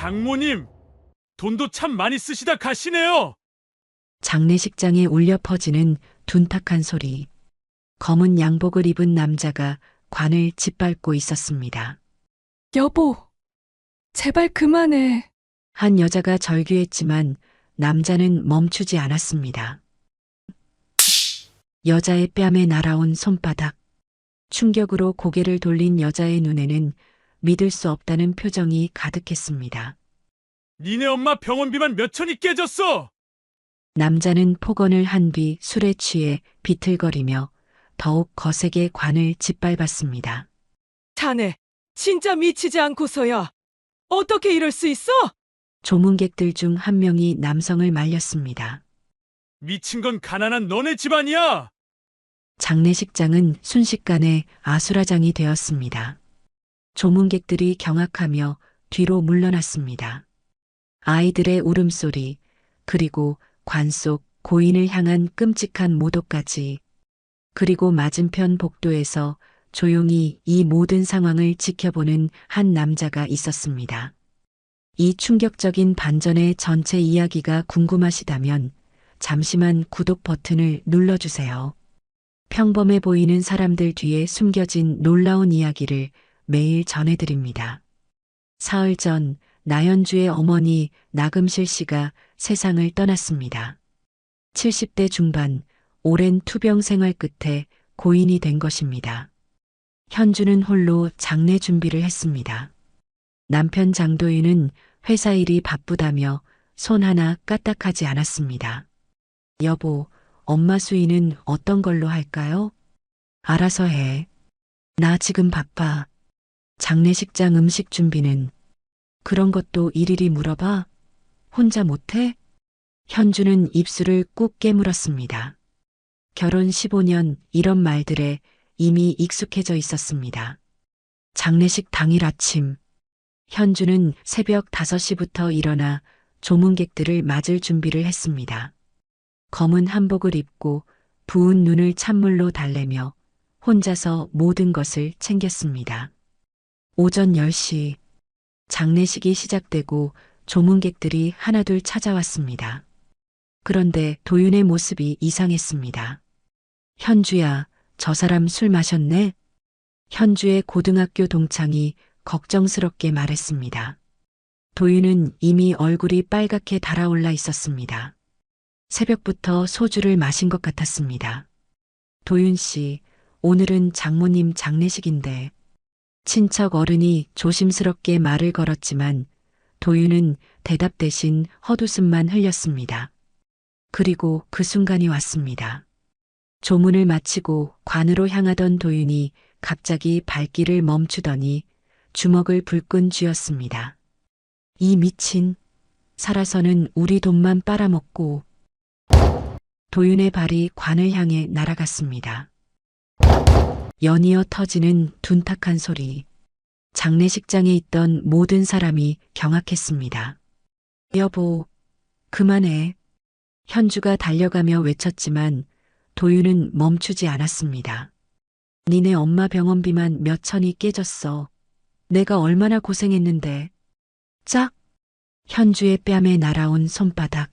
장모님, 돈도 참 많이 쓰시다 가시네요. 장례식장에 울려 퍼지는 둔탁한 소리. 검은 양복을 입은 남자가 관을 짓밟고 있었습니다. 여보, 제발 그만해. 한 여자가 절규했지만 남자는 멈추지 않았습니다. 여자의 뺨에 날아온 손바닥. 충격으로 고개를 돌린 여자의 눈에는 믿을 수 없다는 표정이 가득했습니다. 니네 엄마 병원비만 몇 천이 깨졌어. 남자는 폭언을 한 뒤 술에 취해 비틀거리며 더욱 거세게 관을 짓밟았습니다. 자네, 진짜 미치지 않고서야. 어떻게 이럴 수 있어? 조문객들 중 한 명이 남성을 말렸습니다. 미친 건 가난한 너네 집안이야. 장례식장은 순식간에 아수라장이 되었습니다. 조문객들이 경악하며 뒤로 물러났습니다. 아이들의 울음소리, 그리고 관 속 고인을 향한 끔찍한 모독까지, 그리고 맞은편 복도에서 조용히 이 모든 상황을 지켜보는 한 남자가 있었습니다. 이 충격적인 반전의 전체 이야기가 궁금하시다면 잠시만 구독 버튼을 눌러주세요. 평범해 보이는 사람들 뒤에 숨겨진 놀라운 이야기를 매일 전해드립니다. 사흘 전 나연주의 어머니 나금실 씨가 세상을 떠났습니다. 70대 중반, 오랜 투병 생활 끝에 고인이 된 것입니다. 현주는 홀로 장례 준비를 했습니다. 남편 장도윤은 회사 일이 바쁘다며 손 하나 까딱하지 않았습니다. 여보, 엄마 수의는 어떤 걸로 할까요? 알아서 해. 나 지금 바빠. 장례식장 음식 준비는 그런 것도 일일이 물어봐? 혼자 못해? 현주는 입술을 꾹 깨물었습니다. 결혼 15년 이런 말들에 이미 익숙해져 있었습니다. 장례식 당일 아침, 현주는 새벽 5시부터 일어나 조문객들을 맞을 준비를 했습니다. 검은 한복을 입고 부은 눈을 찬물로 달래며 혼자서 모든 것을 챙겼습니다. 오전 10시, 장례식이 시작되고 조문객들이 하나둘 찾아왔습니다. 그런데 도윤의 모습이 이상했습니다. 현주야, 저 사람 술 마셨네? 현주의 고등학교 동창이 걱정스럽게 말했습니다. 도윤은 이미 얼굴이 빨갛게 달아올라 있었습니다. 새벽부터 소주를 마신 것 같았습니다. 도윤 씨, 오늘은 장모님 장례식인데. 친척 어른이 조심스럽게 말을 걸었지만 도윤은 대답 대신 헛웃음만 흘렸습니다. 그리고 그 순간이 왔습니다. 조문을 마치고 관으로 향하던 도윤이 갑자기 발길을 멈추더니 주먹을 불끈 쥐었습니다. 이 미친, 살아서는 우리 돈만 빨아먹고. 도윤의 발이 관을 향해 날아갔습니다. 연이어 터지는 둔탁한 소리. 장례식장에 있던 모든 사람이 경악했습니다. 여보, 그만해. 현주가 달려가며 외쳤지만 도윤은 멈추지 않았습니다. 니네 엄마 병원비만 몇 천이 깨졌어. 내가 얼마나 고생했는데. 짝! 현주의 뺨에 날아온 손바닥.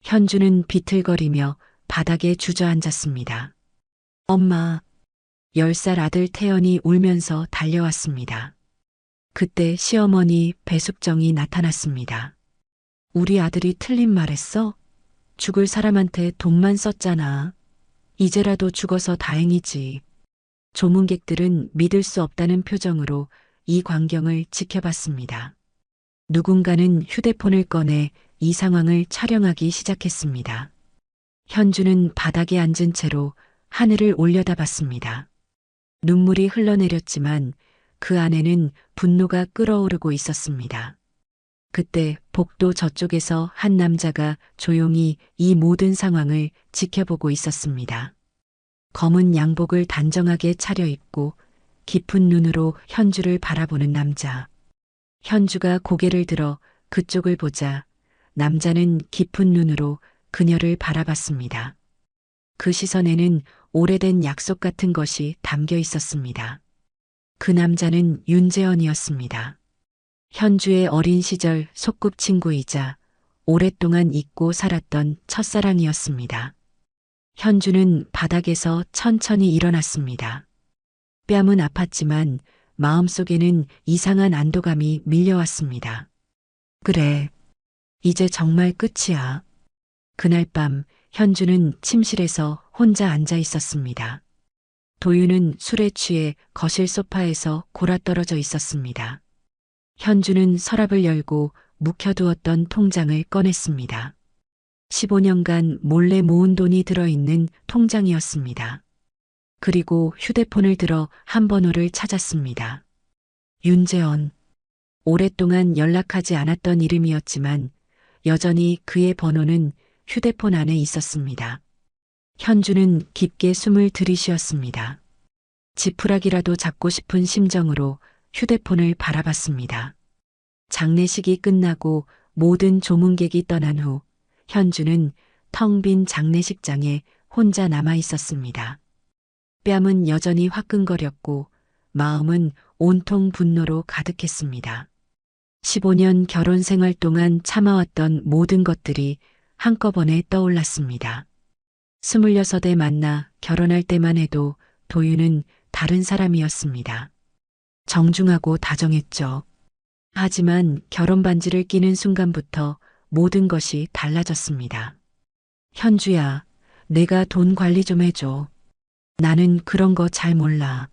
현주는 비틀거리며 바닥에 주저앉았습니다. 엄마. 10살 아들 태연이 울면서 달려왔습니다. 그때 시어머니 배숙정이 나타났습니다. 우리 아들이 틀린 말했어? 죽을 사람한테 돈만 썼잖아. 이제라도 죽어서 다행이지. 조문객들은 믿을 수 없다는 표정으로 이 광경을 지켜봤습니다. 누군가는 휴대폰을 꺼내 이 상황을 촬영하기 시작했습니다. 현주는 바닥에 앉은 채로 하늘을 올려다봤습니다. 눈물이 흘러내렸지만 그 안에는 분노가 끓어오르고 있었습니다. 그때 복도 저쪽에서 한 남자가 조용히 이 모든 상황을 지켜보고 있었습니다. 검은 양복을 단정하게 차려입고 깊은 눈으로 현주를 바라보는 남자. 현주가 고개를 들어 그쪽을 보자 남자는 깊은 눈으로 그녀를 바라봤습니다. 그 시선에는 오래된 약속 같은 것이 담겨 있었습니다. 그 남자는 윤재현이었습니다. 현주의 어린 시절 소꿉친구이자 오랫동안 잊고 살았던 첫사랑이었습니다. 현주는 바닥에서 천천히 일어났습니다. 뺨은 아팠지만 마음속에는 이상한 안도감이 밀려왔습니다. 그래, 이제 정말 끝이야. 그날 밤 현주는 침실에서 혼자 앉아 있었습니다. 도윤은 술에 취해 거실 소파에서 골아떨어져 있었습니다. 현주는 서랍을 열고 묵혀두었던 통장을 꺼냈습니다. 15년간 몰래 모은 돈이 들어있는 통장이었습니다. 그리고 휴대폰을 들어 한 번호를 찾았습니다. 윤재원. 오랫동안 연락하지 않았던 이름이었지만 여전히 그의 번호는 휴대폰 안에 있었습니다. 현주는 깊게 숨을 들이쉬었습니다. 지푸라기라도 잡고 싶은 심정으로 휴대폰을 바라봤습니다. 장례식이 끝나고 모든 조문객이 떠난 후 현주는 텅 빈 장례식장에 혼자 남아 있었습니다. 뺨은 여전히 화끈거렸고 마음은 온통 분노로 가득했습니다. 15년 결혼 생활 동안 참아왔던 모든 것들이 한꺼번에 떠올랐습니다. 26에 만나 결혼할 때만 해도 도윤은 다른 사람이었습니다. 정중하고 다정했죠. 하지만 결혼 반지를 끼는 순간부터 모든 것이 달라졌습니다. 현주야, 내가 돈 관리 좀 해줘. 나는 그런 거 잘 몰라.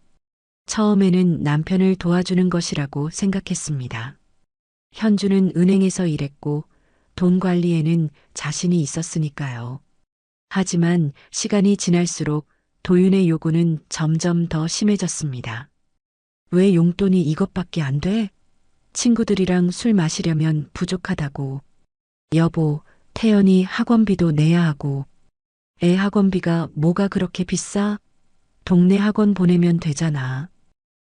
처음에는 남편을 도와주는 것이라고 생각했습니다. 현주는 은행에서 일했고 돈 관리에는 자신이 있었으니까요. 하지만 시간이 지날수록 도윤의 요구는 점점 더 심해졌습니다. 왜 용돈이 이것밖에 안 돼? 친구들이랑 술 마시려면 부족하다고. 여보, 태연이 학원비도 내야 하고. 애 학원비가 뭐가 그렇게 비싸? 동네 학원 보내면 되잖아.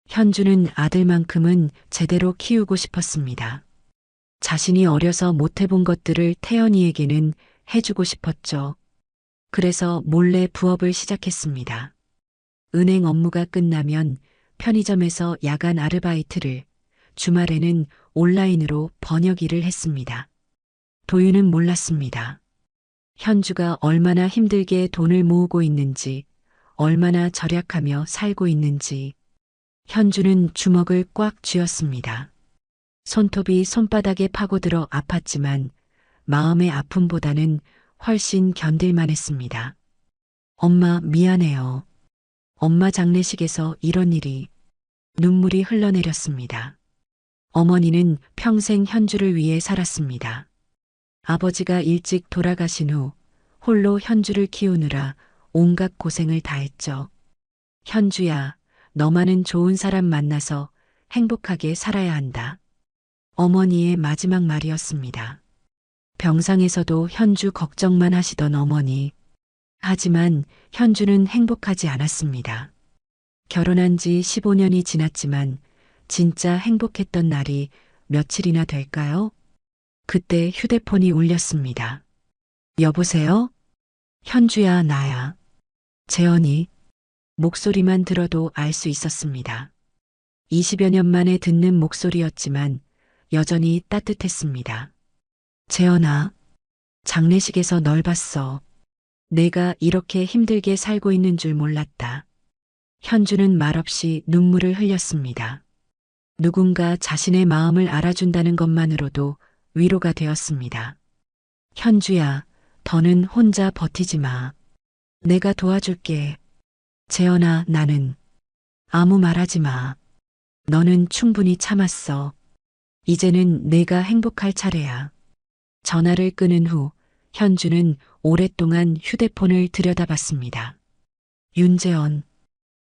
현주는 아들만큼은 제대로 키우고 싶었습니다. 자신이 어려서 못 해본 것들을 태연이에게는 해주고 싶었죠. 그래서 몰래 부업을 시작했습니다. 은행 업무가 끝나면 편의점에서 야간 아르바이트를, 주말에는 온라인으로 번역 일을 했습니다. 도윤은 몰랐습니다. 현주가 얼마나 힘들게 돈을 모으고 있는지, 얼마나 절약하며 살고 있는지. 현주는 주먹을 꽉 쥐었습니다. 손톱이 손바닥에 파고들어 아팠지만 마음의 아픔보다는 훨씬 견딜만 했습니다. 엄마 미안해요. 엄마 장례식에서 이런 일이. 눈물이 흘러내렸습니다. 어머니는 평생 현주를 위해 살았습니다. 아버지가 일찍 돌아가신 후 홀로 현주를 키우느라 온갖 고생을 다했죠. 현주야, 너만은 좋은 사람 만나서 행복하게 살아야 한다. 어머니의 마지막 말이었습니다. 병상에서도 현주 걱정만 하시던 어머니. 하지만 현주는 행복하지 않았습니다. 결혼한 지 15년이 지났지만 진짜 행복했던 날이 며칠이나 될까요? 그때 휴대폰이 울렸습니다. 여보세요? 현주야, 나야. 재현이. 목소리만 들어도 알 수 있었습니다. 20여 년 만에 듣는 목소리였지만 여전히 따뜻했습니다. 재현아, 장례식에서 널 봤어. 내가 이렇게 힘들게 살고 있는 줄 몰랐다. 현주는 말없이 눈물을 흘렸습니다. 누군가 자신의 마음을 알아준다는 것만으로도 위로가 되었습니다. 현주야, 더는 혼자 버티지 마. 내가 도와줄게. 재현아, 나는. 아무 말하지 마. 너는 충분히 참았어. 이제는 내가 행복할 차례야. 전화를 끊은 후 현주는 오랫동안 휴대폰을 들여다봤습니다. 윤재원.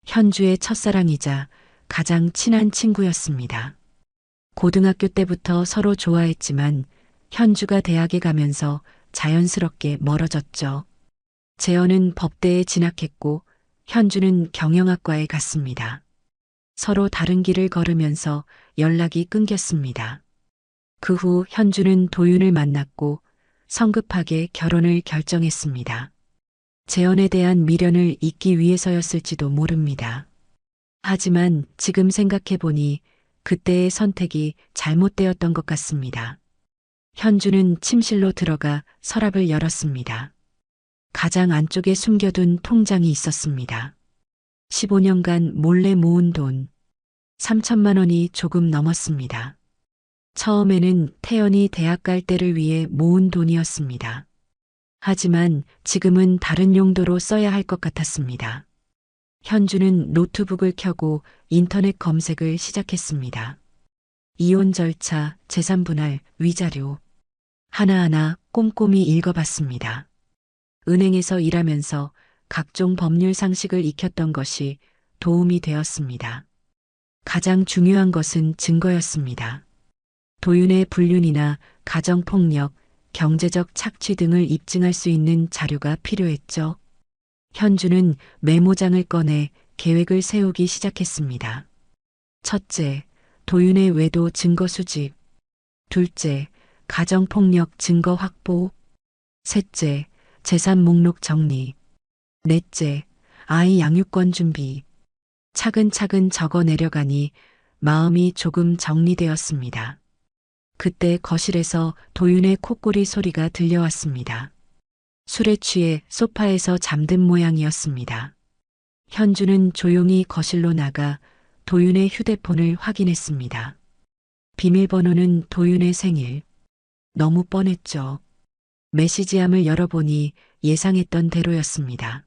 현주의 첫사랑이자 가장 친한 친구였습니다. 고등학교 때부터 서로 좋아했지만 현주가 대학에 가면서 자연스럽게 멀어졌죠. 재현은 법대에 진학했고 현주는 경영학과에 갔습니다. 서로 다른 길을 걸으면서 연락이 끊겼습니다. 그 후 현주는 도윤을 만났고 성급하게 결혼을 결정했습니다. 재현에 대한 미련을 잊기 위해서였을지도 모릅니다. 하지만 지금 생각해보니 그때의 선택이 잘못되었던 것 같습니다. 현주는 침실로 들어가 서랍을 열었습니다. 가장 안쪽에 숨겨둔 통장이 있었습니다. 15년간 몰래 모은 돈 3천만 원이 조금 넘었습니다. 처음에는 태연이 대학 갈 때를 위해 모은 돈이었습니다. 하지만 지금은 다른 용도로 써야 할 것 같았습니다. 현주는 노트북을 켜고 인터넷 검색을 시작했습니다. 이혼 절차, 재산 분할, 위자료. 하나하나 꼼꼼히 읽어봤습니다. 은행에서 일하면서 각종 법률 상식을 익혔던 것이 도움이 되었습니다. 가장 중요한 것은 증거였습니다. 도윤의 불륜이나 가정폭력, 경제적 착취 등을 입증할 수 있는 자료가 필요했죠. 현주는 메모장을 꺼내 계획을 세우기 시작했습니다. 첫째, 도윤의 외도 증거 수집. 둘째, 가정폭력 증거 확보. 셋째, 재산 목록 정리. 넷째, 아이 양육권 준비. 차근차근 적어 내려가니 마음이 조금 정리되었습니다. 그때 거실에서 도윤의 콧구리 소리가 들려왔습니다. 술에 취해 소파에서 잠든 모양이었습니다. 현주는 조용히 거실로 나가 도윤의 휴대폰을 확인했습니다. 비밀번호는 도윤의 생일. 너무 뻔했죠. 메시지함을 열어보니 예상했던 대로였습니다.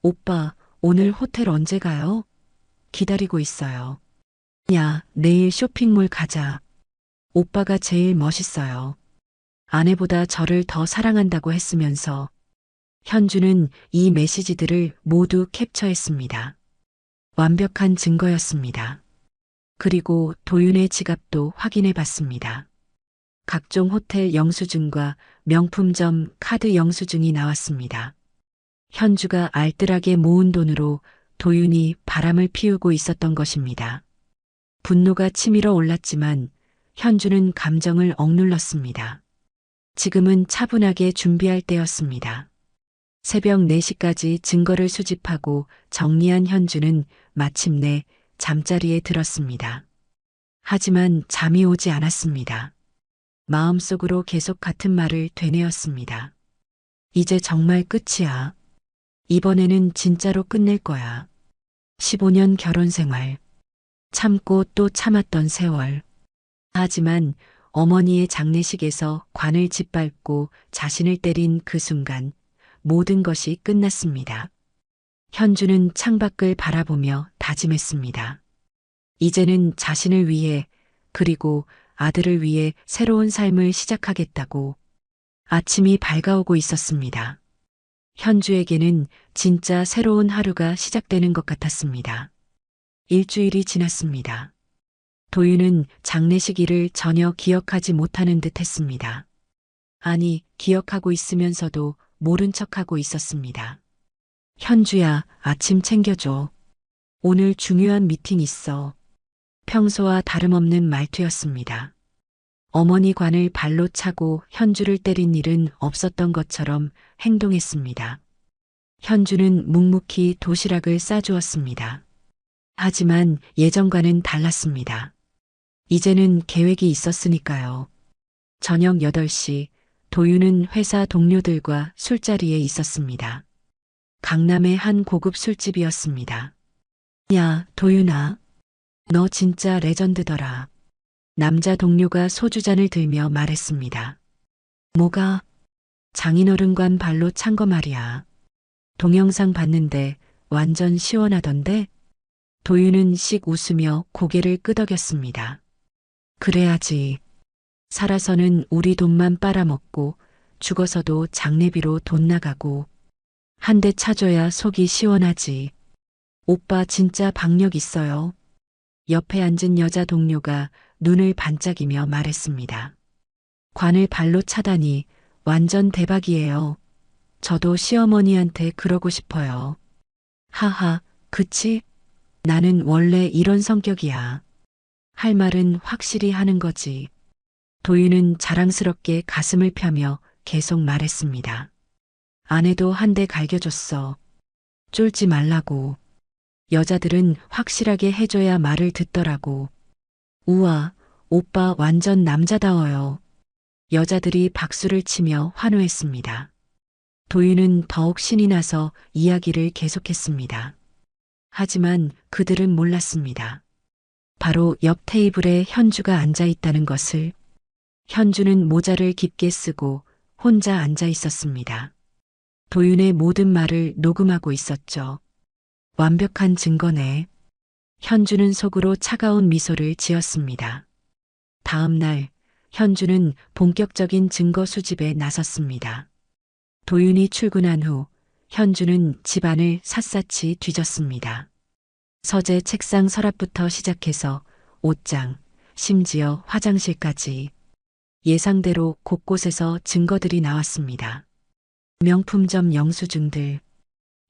오빠, 오늘 호텔 언제 가요? 기다리고 있어요. 야, 내일 쇼핑몰 가자. 오빠가 제일 멋있어요. 아내보다 저를 더 사랑한다고 했으면서 현주는 이 메시지들을 모두 캡처했습니다. 완벽한 증거였습니다. 그리고 도윤의 지갑도 확인해 봤습니다. 각종 호텔 영수증과 명품점 카드 영수증이 나왔습니다. 현주가 알뜰하게 모은 돈으로 도윤이 바람을 피우고 있었던 것입니다. 분노가 치밀어 올랐지만 현주는 감정을 억눌렀습니다. 지금은 차분하게 준비할 때였습니다. 새벽 4시까지 증거를 수집하고 정리한 현주는 마침내 잠자리에 들었습니다. 하지만 잠이 오지 않았습니다. 마음속으로 계속 같은 말을 되뇌었습니다. 이제 정말 끝이야. 이번에는 진짜로 끝낼 거야. 15년 결혼 생활. 참고 또 참았던 세월. 하지만 어머니의 장례식에서 관을 짓밟고 자신을 때린 그 순간 모든 것이 끝났습니다. 현주는 창밖을 바라보며 다짐했습니다. 이제는 자신을 위해 그리고 아들을 위해 새로운 삶을 시작하겠다고. 아침이 밝아오고 있었습니다. 현주에게는 진짜 새로운 하루가 시작되는 것 같았습니다. 일주일이 지났습니다. 도윤은 장례식 일을 전혀 기억하지 못하는 듯 했습니다. 아니, 기억하고 있으면서도 모른 척하고 있었습니다. 현주야, 아침 챙겨줘. 오늘 중요한 미팅 있어. 평소와 다름없는 말투였습니다. 어머니 관을 발로 차고 현주를 때린 일은 없었던 것처럼 행동했습니다. 현주는 묵묵히 도시락을 싸주었습니다. 하지만 예전과는 달랐습니다. 이제는 계획이 있었으니까요. 저녁 8시 도윤은 회사 동료들과 술자리에 있었습니다. 강남의 한 고급 술집이었습니다. 야, 도윤아. 너 진짜 레전드더라. 남자 동료가 소주잔을 들며 말했습니다. 뭐가? 장인어른관 발로 찬 거 말이야. 동영상 봤는데 완전 시원하던데? 도윤은 씩 웃으며 고개를 끄덕였습니다. 그래야지. 살아서는 우리 돈만 빨아먹고 죽어서도 장례비로 돈 나가고 한 대 차줘야 속이 시원하지. 오빠 진짜 박력 있어요. 옆에 앉은 여자 동료가 눈을 반짝이며 말했습니다. 관을 발로 차다니 완전 대박이에요. 저도 시어머니한테 그러고 싶어요. 하하, 그치? 나는 원래 이런 성격이야. 할 말은 확실히 하는 거지. 도윤은 자랑스럽게 가슴을 펴며 계속 말했습니다. 아내도 한 대 갈겨줬어. 쫄지 말라고. 여자들은 확실하게 해줘야 말을 듣더라고. 우와, 오빠 완전 남자다워요. 여자들이 박수를 치며 환호했습니다. 도윤은 더욱 신이 나서 이야기를 계속했습니다. 하지만 그들은 몰랐습니다. 바로 옆 테이블에 현주가 앉아 있다는 것을. 현주는 모자를 깊게 쓰고 혼자 앉아 있었습니다. 도윤의 모든 말을 녹음하고 있었죠. 완벽한 증거네. 현주는 속으로 차가운 미소를 지었습니다. 다음 날, 현주는 본격적인 증거 수집에 나섰습니다. 도윤이 출근한 후, 현주는 집안을 샅샅이 뒤졌습니다. 서재 책상 서랍부터 시작해서 옷장, 심지어 화장실까지. 예상대로 곳곳에서 증거들이 나왔습니다. 명품점 영수증들,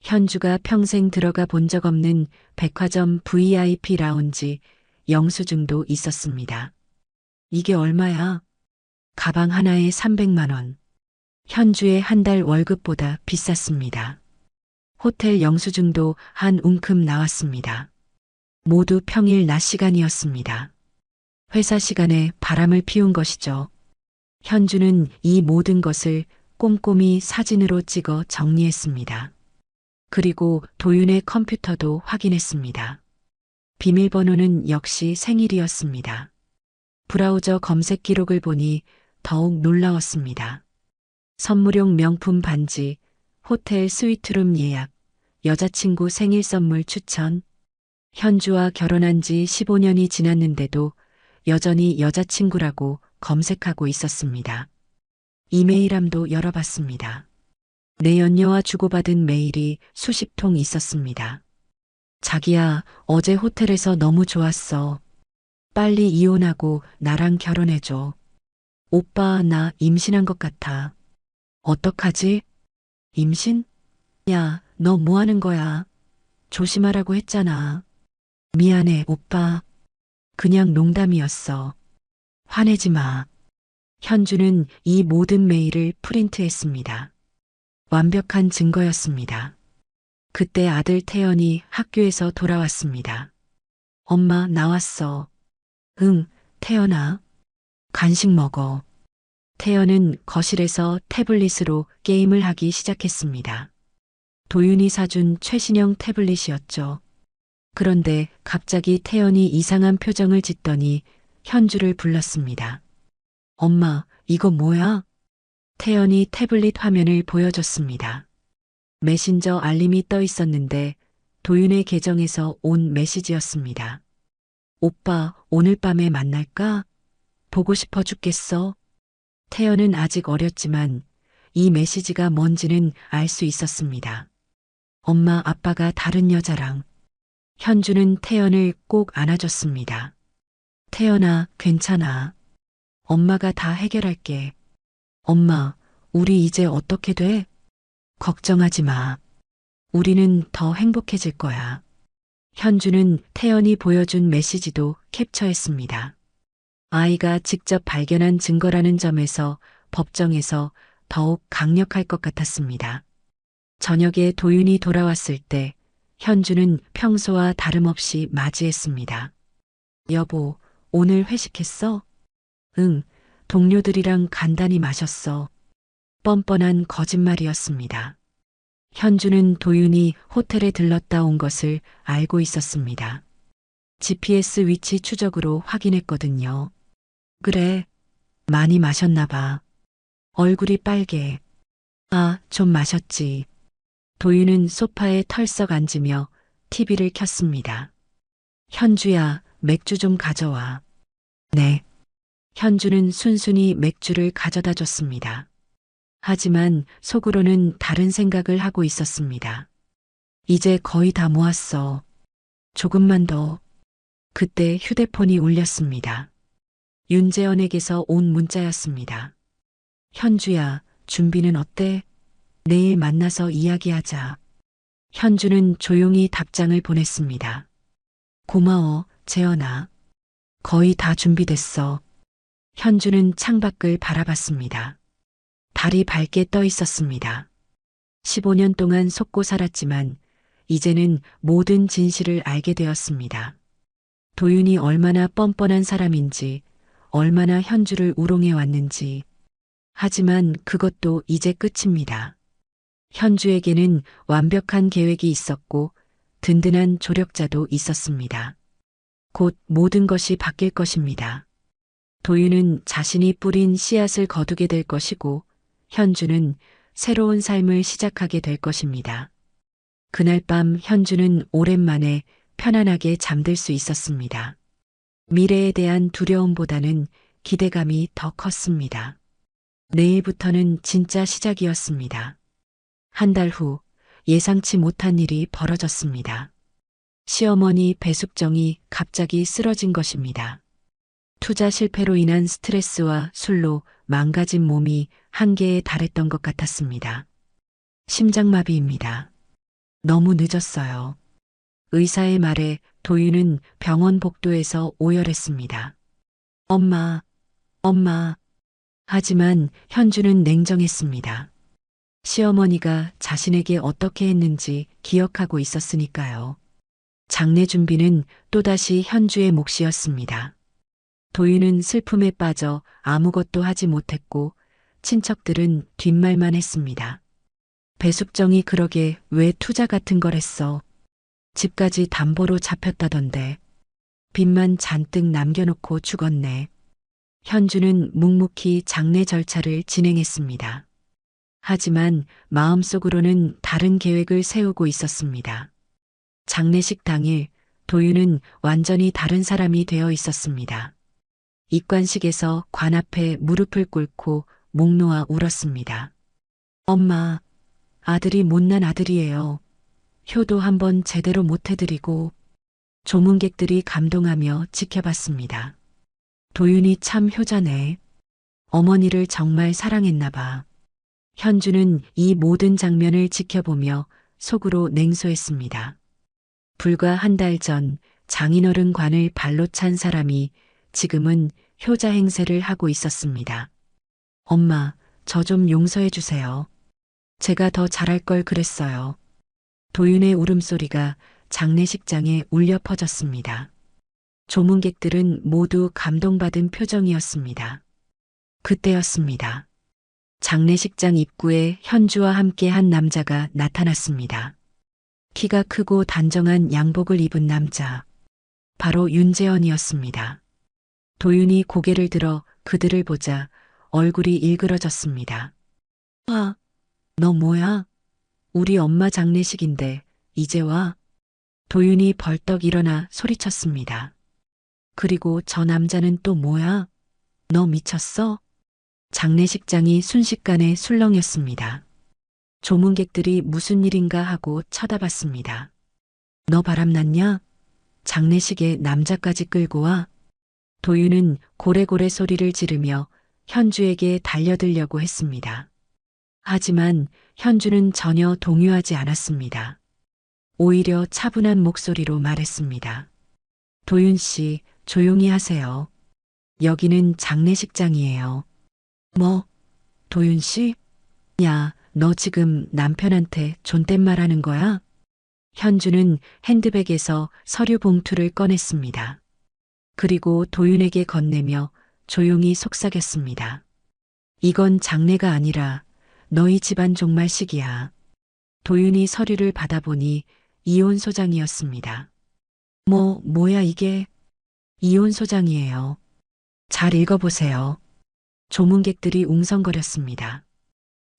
현주가 평생 들어가 본 적 없는 백화점 VIP 라운지 영수증도 있었습니다. 이게 얼마야? 가방 하나에 300만 원. 현주의 한 달 월급보다 비쌌습니다. 호텔 영수증도 한 움큼 나왔습니다. 모두 평일 낮 시간이었습니다. 회사 시간에 바람을 피운 것이죠. 현주는 이 모든 것을 꼼꼼히 사진으로 찍어 정리했습니다. 그리고 도윤의 컴퓨터도 확인했습니다. 비밀번호는 역시 생일이었습니다. 브라우저 검색 기록을 보니 더욱 놀라웠습니다. 선물용 명품 반지, 호텔 스위트룸 예약, 여자친구 생일 선물 추천. 현주와 결혼한 지 15년이 지났는데도 여전히 여자친구라고 검색하고 있었습니다. 이메일함도 열어봤습니다. 내연녀와 주고받은 메일이 수십 통 있었습니다. 자기야, 어제 호텔에서 너무 좋았어. 빨리 이혼하고 나랑 결혼해줘. 오빠, 나 임신한 것 같아. 어떡하지? 임신? 야, 너 뭐 하는 거야? 조심하라고 했잖아. 미안해, 오빠. 그냥 농담이었어. 화내지 마. 현주는 이 모든 메일을 프린트했습니다. 완벽한 증거였습니다. 그때 아들 태연이 학교에서 돌아왔습니다. 엄마, 나왔어. 응, 태연아. 간식 먹어. 태연은 거실에서 태블릿으로 게임을 하기 시작했습니다. 도윤이 사준 최신형 태블릿이었죠. 그런데 갑자기 태연이 이상한 표정을 짓더니 현주를 불렀습니다. 엄마, 이거 뭐야? 태연이 태블릿 화면을 보여줬습니다. 메신저 알림이 떠 있었는데 도윤의 계정에서 온 메시지였습니다. 오빠, 오늘 밤에 만날까? 보고 싶어 죽겠어. 태연은 아직 어렸지만 이 메시지가 뭔지는 알 수 있었습니다. 엄마, 아빠가 다른 여자랑. 현주는 태연을 꼭 안아줬습니다. 태연아, 괜찮아. 엄마가 다 해결할게. 엄마, 우리 이제 어떻게 돼? 걱정하지 마. 우리는 더 행복해질 거야. 현주는 태연이 보여준 메시지도 캡처했습니다. 아이가 직접 발견한 증거라는 점에서 법정에서 더욱 강력할 것 같았습니다. 저녁에 도윤이 돌아왔을 때 현주는 평소와 다름없이 맞이했습니다. 여보, 오늘 회식했어? 응, 동료들이랑 간단히 마셨어. 뻔뻔한 거짓말이었습니다. 현주는 도윤이 호텔에 들렀다 온 것을 알고 있었습니다. GPS 위치 추적으로 확인했거든요. 그래, 많이 마셨나 봐. 얼굴이 빨개. 아, 좀 마셨지. 도윤은 소파에 털썩 앉으며 TV를 켰습니다. 현주야, 맥주 좀 가져와. 네. 현주는 순순히 맥주를 가져다 줬습니다. 하지만 속으로는 다른 생각을 하고 있었습니다. 이제 거의 다 모았어. 조금만 더. 그때 휴대폰이 울렸습니다. 윤재현에게서 온 문자였습니다. 현주야, 준비는 어때? 내일 만나서 이야기하자. 현주는 조용히 답장을 보냈습니다. 고마워, 재현아. 거의 다 준비됐어. 현주는 창밖을 바라봤습니다. 달이 밝게 떠 있었습니다. 15년 동안 속고 살았지만 이제는 모든 진실을 알게 되었습니다. 도윤이 얼마나 뻔뻔한 사람인지, 얼마나 현주를 우롱해 왔는지. 하지만 그것도 이제 끝입니다. 현주에게는 완벽한 계획이 있었고 든든한 조력자도 있었습니다. 곧 모든 것이 바뀔 것입니다. 도윤은 자신이 뿌린 씨앗을 거두게 될 것이고 현주는 새로운 삶을 시작하게 될 것입니다. 그날 밤 현주는 오랜만에 편안하게 잠들 수 있었습니다. 미래에 대한 두려움보다는 기대감이 더 컸습니다. 내일부터는 진짜 시작이었습니다. 한 달 후 예상치 못한 일이 벌어졌습니다. 시어머니 배숙정이 갑자기 쓰러진 것입니다. 투자 실패로 인한 스트레스와 술로 망가진 몸이 한계에 달했던 것 같았습니다. 심장마비입니다. 너무 늦었어요. 의사의 말에 도윤은 병원 복도에서 오열했습니다. 엄마, 엄마. 하지만 현주는 냉정했습니다. 시어머니가 자신에게 어떻게 했는지 기억하고 있었으니까요. 장례 준비는 또다시 현주의 몫이었습니다. 도윤은 슬픔에 빠져 아무것도 하지 못했고 친척들은 뒷말만 했습니다. 배숙정이 그러게 왜 투자 같은 걸 했어. 집까지 담보로 잡혔다던데. 빚만 잔뜩 남겨놓고 죽었네. 현주는 묵묵히 장례 절차를 진행했습니다. 하지만 마음속으로는 다른 계획을 세우고 있었습니다. 장례식 당일 도윤은 완전히 다른 사람이 되어 있었습니다. 입관식에서 관 앞에 무릎을 꿇고 목 놓아 울었습니다. 엄마, 아들이 못난 아들이에요. 효도 한번 제대로 못 해드리고. 조문객들이 감동하며 지켜봤습니다. 도윤이 참 효자네. 어머니를 정말 사랑했나 봐. 현주는 이 모든 장면을 지켜보며 속으로 냉소했습니다. 불과 한 달 전 장인어른 관을 발로 찬 사람이 지금은 효자 행세를 하고 있었습니다. 엄마, 저 좀 용서해 주세요. 제가 더 잘할 걸 그랬어요. 도윤의 울음소리가 장례식장에 울려 퍼졌습니다. 조문객들은 모두 감동받은 표정이었습니다. 그때였습니다. 장례식장 입구에 현주와 함께 한 남자가 나타났습니다. 키가 크고 단정한 양복을 입은 남자. 바로 윤재원이었습니다. 도윤이 고개를 들어 그들을 보자 얼굴이 일그러졌습니다. 아, 너 뭐야? 우리 엄마 장례식인데 이제 와? 도윤이 벌떡 일어나 소리쳤습니다. 그리고 저 남자는 또 뭐야? 너 미쳤어? 장례식장이 순식간에 술렁였습니다. 조문객들이 무슨 일인가 하고 쳐다봤습니다. 너 바람났냐? 장례식에 남자까지 끌고 와? 도윤은 고래고래 소리를 지르며 현주에게 달려들려고 했습니다. 하지만 현주는 전혀 동요하지 않았습니다. 오히려 차분한 목소리로 말했습니다. 도윤 씨, 조용히 하세요. 여기는 장례식장이에요. 뭐? 도윤 씨? 야, 너 지금 남편한테 존댓말 하는 거야? 현주는 핸드백에서 서류 봉투를 꺼냈습니다. 그리고 도윤에게 건네며 조용히 속삭였습니다. 이건 장례가 아니라 너희 집안 종말식이야. 도윤이 서류를 받아보니 이혼 소장이었습니다. 뭐야 이게? 이혼 소장이에요. 잘 읽어보세요. 조문객들이 웅성거렸습니다.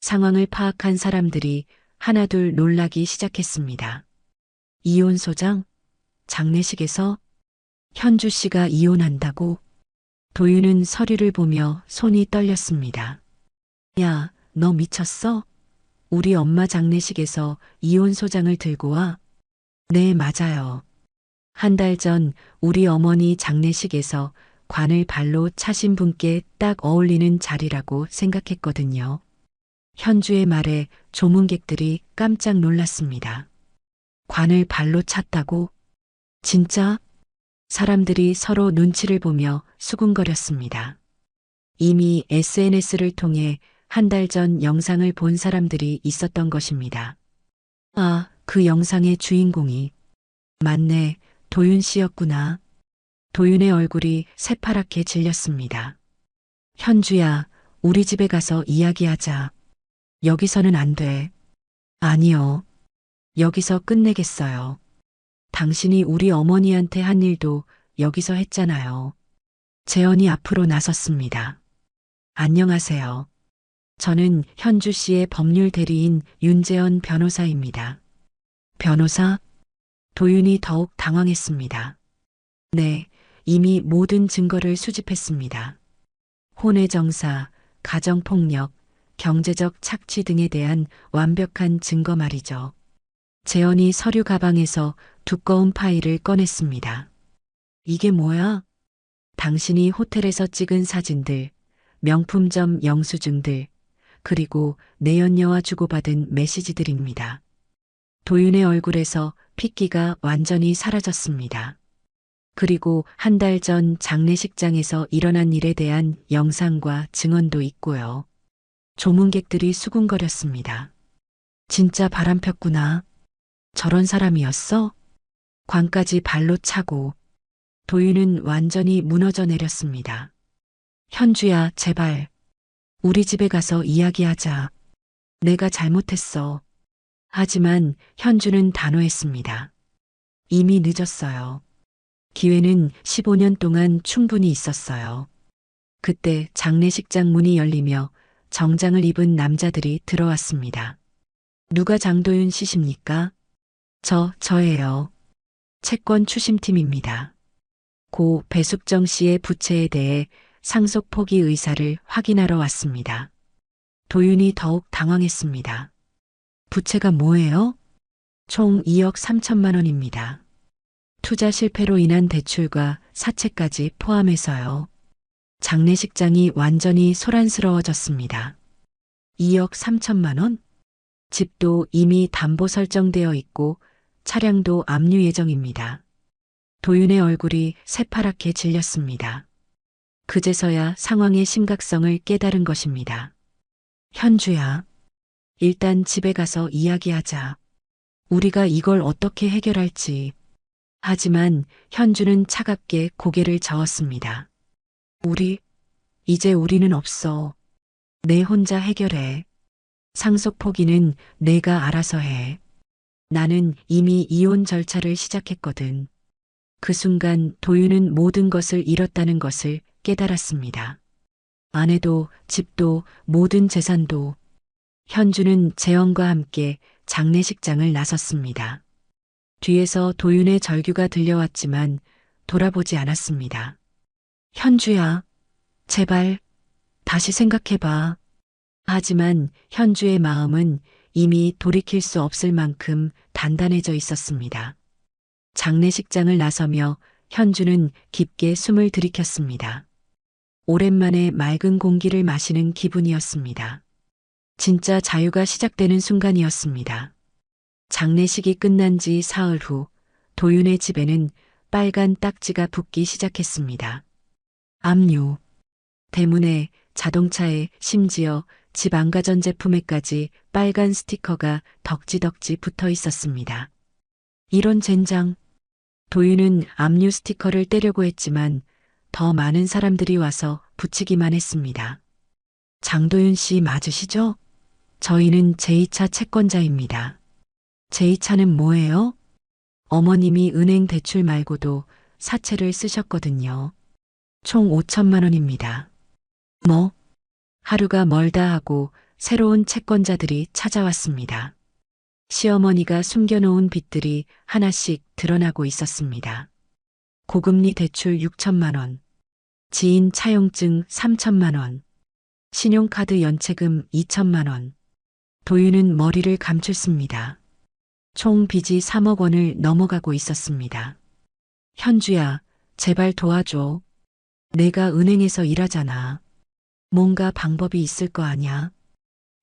상황을 파악한 사람들이 하나둘 놀라기 시작했습니다. 이혼 소장? 장례식에서? 현주 씨가 이혼한다고? 도윤은 서류를 보며 손이 떨렸습니다. 야, 너 미쳤어? 우리 엄마 장례식에서 이혼 소장을 들고 와? 네, 맞아요. 한 달 전 우리 어머니 장례식에서 관을 발로 차신 분께 딱 어울리는 자리라고 생각했거든요. 현주의 말에 조문객들이 깜짝 놀랐습니다. 관을 발로 찼다고? 진짜? 사람들이 서로 눈치를 보며 수군거렸습니다. 이미 SNS를 통해 한 달 전 영상을 본 사람들이 있었던 것입니다. 아, 그 영상의 주인공이. 맞네, 도윤 씨였구나. 도윤의 얼굴이 새파랗게 질렸습니다. 현주야, 우리 집에 가서 이야기하자. 여기서는 안 돼. 아니요. 여기서 끝내겠어요. 당신이 우리 어머니한테 한 일도 여기서 했잖아요. 재현이 앞으로 나섰습니다. 안녕하세요. 저는 현주 씨의 법률 대리인 윤재현 변호사입니다. 변호사? 도윤이 더욱 당황했습니다. 네, 이미 모든 증거를 수집했습니다. 혼외 정사, 가정폭력, 경제적 착취 등에 대한 완벽한 증거 말이죠. 재현이 서류 가방에서 두꺼운 파일을 꺼냈습니다. 이게 뭐야? 당신이 호텔에서 찍은 사진들, 명품점 영수증들, 그리고 내연녀와 주고받은 메시지들입니다. 도윤의 얼굴에서 핏기가 완전히 사라졌습니다. 그리고 한 달 전 장례식장에서 일어난 일에 대한 영상과 증언도 있고요. 조문객들이 수군거렸습니다. 진짜 바람 폈구나. 저런 사람이었어? 관까지 발로 차고 도윤은 완전히 무너져 내렸습니다. 현주야, 제발. 우리 집에 가서 이야기하자. 내가 잘못했어. 하지만 현주는 단호했습니다. 이미 늦었어요. 기회는 15년 동안 충분히 있었어요. 그때 장례식장 문이 열리며 정장을 입은 남자들이 들어왔습니다. 누가 장도윤 씨십니까? 저예요. 채권 추심팀입니다. 고 배숙정 씨의 부채에 대해 상속 포기 의사를 확인하러 왔습니다. 도윤이 더욱 당황했습니다. 부채가 뭐예요? 총 2억 3천만 원입니다. 투자 실패로 인한 대출과 사채까지 포함해서요. 장례식장이 완전히 소란스러워졌습니다. 2억 3천만 원? 집도 이미 담보 설정되어 있고 차량도 압류 예정입니다. 도윤의 얼굴이 새파랗게 질렸습니다. 그제서야 상황의 심각성을 깨달은 것입니다. 현주야, 일단 집에 가서 이야기하자. 우리가 이걸 어떻게 해결할지. 하지만 현주는 차갑게 고개를 저었습니다. 이제 우리는 없어. 내 혼자 해결해. 상속 포기는 내가 알아서 해. 나는 이미 이혼 절차를 시작했거든. 그 순간 도윤은 모든 것을 잃었다는 것을 깨달았습니다. 아내도 집도 모든 재산도. 현주는 재현과 함께 장례식장을 나섰습니다. 뒤에서 도윤의 절규가 들려왔지만 돌아보지 않았습니다. 현주야, 제발 다시 생각해봐. 하지만 현주의 마음은 이미 돌이킬 수 없을 만큼 단단해져 있었습니다. 장례식장을 나서며 현주는 깊게 숨을 들이켰습니다. 오랜만에 맑은 공기를 마시는 기분이었습니다. 진짜 자유가 시작되는 순간이었습니다. 장례식이 끝난 지 사흘 후 도윤의 집에는 빨간 딱지가 붙기 시작했습니다. 압류. 대문에, 자동차에, 심지어 집 안가전 제품에까지 빨간 스티커가 덕지덕지 붙어 있었습니다. 이런 젠장. 도윤은 압류 스티커를 떼려고 했지만 더 많은 사람들이 와서 붙이기만 했습니다. 장도윤 씨 맞으시죠? 저희는 제2차 채권자입니다. 제2차는 뭐예요? 어머님이 은행 대출 말고도 사채를 쓰셨거든요. 총 5천만 원입니다. 뭐? 하루가 멀다 하고 새로운 채권자들이 찾아왔습니다. 시어머니가 숨겨놓은 빚들이 하나씩 드러나고 있었습니다. 고금리 대출 6천만 원, 지인 차용증 3천만 원, 신용카드 연체금 2천만 원. 도윤은 머리를 감췄습니다. 총 빚이 3억 원을 넘어가고 있었습니다. 현주야, 제발 도와줘. 내가 은행에서 일하잖아. 뭔가 방법이 있을 거 아냐?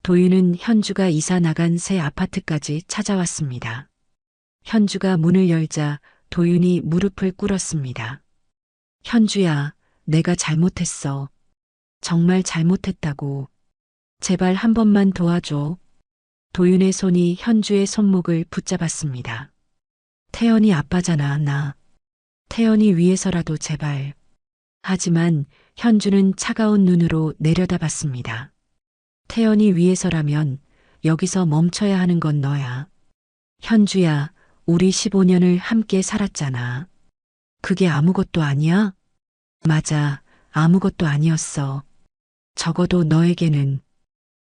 도윤은 현주가 이사 나간 새 아파트까지 찾아왔습니다. 현주가 문을 열자 도윤이 무릎을 꿇었습니다. 현주야, 내가 잘못했어. 정말 잘못했다고. 제발 한 번만 도와줘. 도윤의 손이 현주의 손목을 붙잡았습니다. 태연이 아빠잖아, 나. 태연이 위해서라도 제발. 하지만 현주는 차가운 눈으로 내려다봤습니다. 태연이 위해서라면 여기서 멈춰야 하는 건 너야. 현주야, 우리 15년을 함께 살았잖아. 그게 아무것도 아니야? 맞아, 아무것도 아니었어. 적어도 너에게는.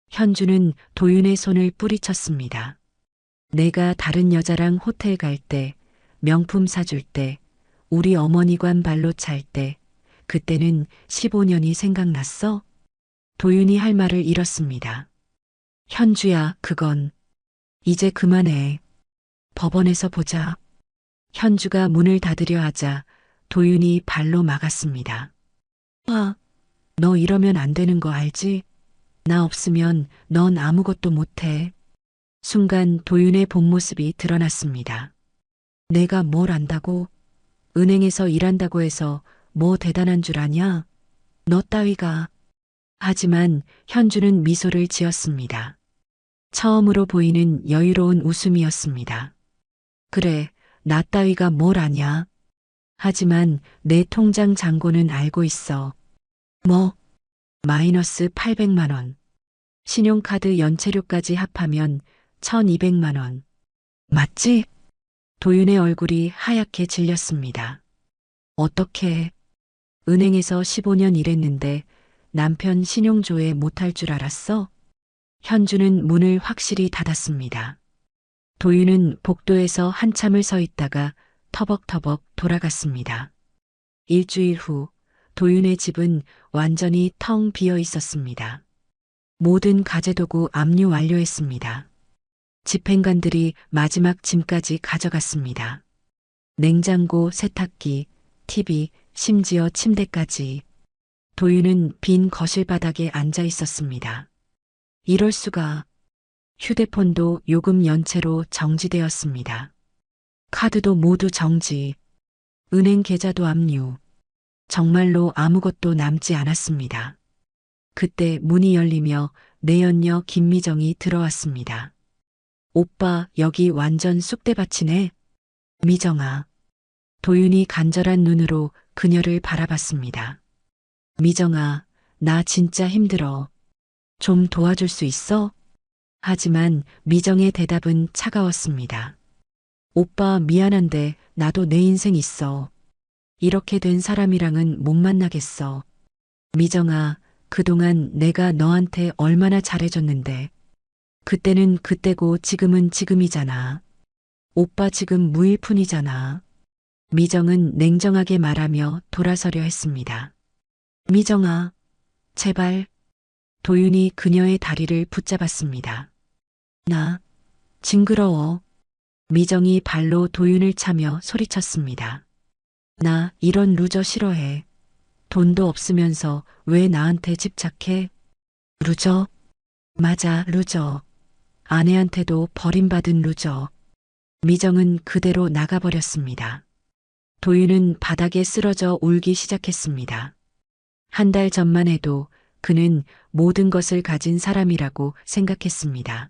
현주는 도윤의 손을 뿌리쳤습니다. 내가 다른 여자랑 호텔 갈 때, 명품 사줄 때, 우리 어머니관 발로 찰 때, 그때는 15년이 생각났어? 도윤이 할 말을 잃었습니다. 현주야, 그건. 이제 그만해. 법원에서 보자. 현주가 문을 닫으려 하자 도윤이 발로 막았습니다. 아, 너 이러면 안 되는 거 알지? 나 없으면 넌 아무것도 못해. 순간 도윤의 본 모습이 드러났습니다. 내가 뭘 안다고? 은행에서 일한다고 해서 뭐 대단한 줄 아냐? 너 따위가. 하지만 현주는 미소를 지었습니다. 처음으로 보이는 여유로운 웃음이었습니다. 그래, 나 따위가 뭘 아냐? 하지만 내 통장 잔고는 알고 있어. 뭐? 마이너스 800만 원. 신용카드 연체료까지 합하면 1200만 원. 맞지? 도윤의 얼굴이 하얗게 질렸습니다. 어떻게? 은행에서 15년 일했는데 남편 신용조회 못할 줄 알았어? 현주는 문을 확실히 닫았습니다. 도윤은 복도에서 한참을 서 있다가 터벅터벅 돌아갔습니다. 일주일 후 도윤의 집은 완전히 텅 비어 있었습니다. 모든 가재도구 압류 완료했습니다. 집행관들이 마지막 짐까지 가져갔습니다. 냉장고, 세탁기, TV, 심지어 침대까지. 도윤은 빈 거실 바닥에 앉아 있었습니다. 이럴 수가. 휴대폰도 요금 연체로 정지되었습니다. 카드도 모두 정지. 은행 계좌도 압류. 정말로 아무것도 남지 않았습니다. 그때 문이 열리며 내연녀 김미정이 들어왔습니다. 오빠, 여기 완전 쑥대밭이네. 미정아. 도윤이 간절한 눈으로 그녀를 바라봤습니다. 미정아, 나 진짜 힘들어. 좀 도와줄 수 있어? 하지만 미정의 대답은 차가웠습니다. 오빠, 미안한데 나도 내 인생 있어. 이렇게 된 사람이랑은 못 만나겠어. 미정아, 그동안 내가 너한테 얼마나 잘해줬는데. 그때는 그때고 지금은 지금이잖아. 오빠 지금 무일푼이잖아. 미정은 냉정하게 말하며 돌아서려 했습니다. 미정아, 제발. 도윤이 그녀의 다리를 붙잡았습니다. 나, 징그러워. 미정이 발로 도윤을 차며 소리쳤습니다. 나 이런 루저 싫어해. 돈도 없으면서 왜 나한테 집착해? 루저? 맞아, 루저. 아내한테도 버림받은 루저. 미정은 그대로 나가버렸습니다. 도윤은 바닥에 쓰러져 울기 시작했습니다. 한 달 전만 해도 그는 모든 것을 가진 사람이라고 생각했습니다.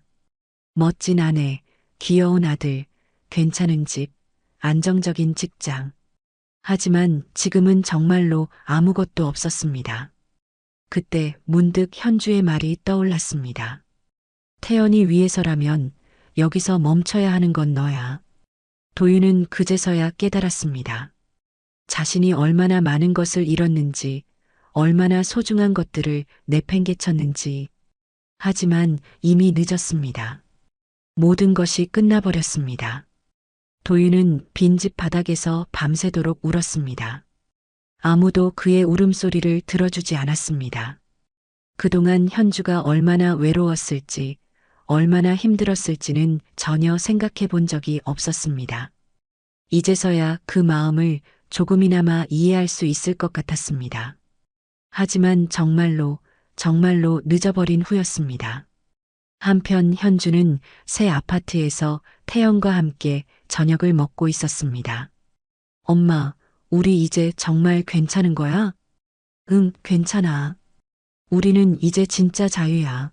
멋진 아내, 귀여운 아들, 괜찮은 집, 안정적인 직장. 하지만 지금은 정말로 아무것도 없었습니다. 그때 문득 현주의 말이 떠올랐습니다. 태연이 위해서라면 여기서 멈춰야 하는 건 너야. 도윤은 그제서야 깨달았습니다. 자신이 얼마나 많은 것을 잃었는지, 얼마나 소중한 것들을 내팽개쳤는지. 하지만 이미 늦었습니다. 모든 것이 끝나버렸습니다. 도윤은 빈집 바닥에서 밤새도록 울었습니다. 아무도 그의 울음소리를 들어주지 않았습니다. 그동안 현주가 얼마나 외로웠을지, 얼마나 힘들었을지는 전혀 생각해 본 적이 없었습니다. 이제서야 그 마음을 조금이나마 이해할 수 있을 것 같았습니다. 하지만 정말로 늦어버린 후였습니다. 한편 현주는 새 아파트에서 태연과 함께 저녁을 먹고 있었습니다. 엄마, 우리 이제 정말 괜찮은 거야? 응, 괜찮아. 우리는 이제 진짜 자유야.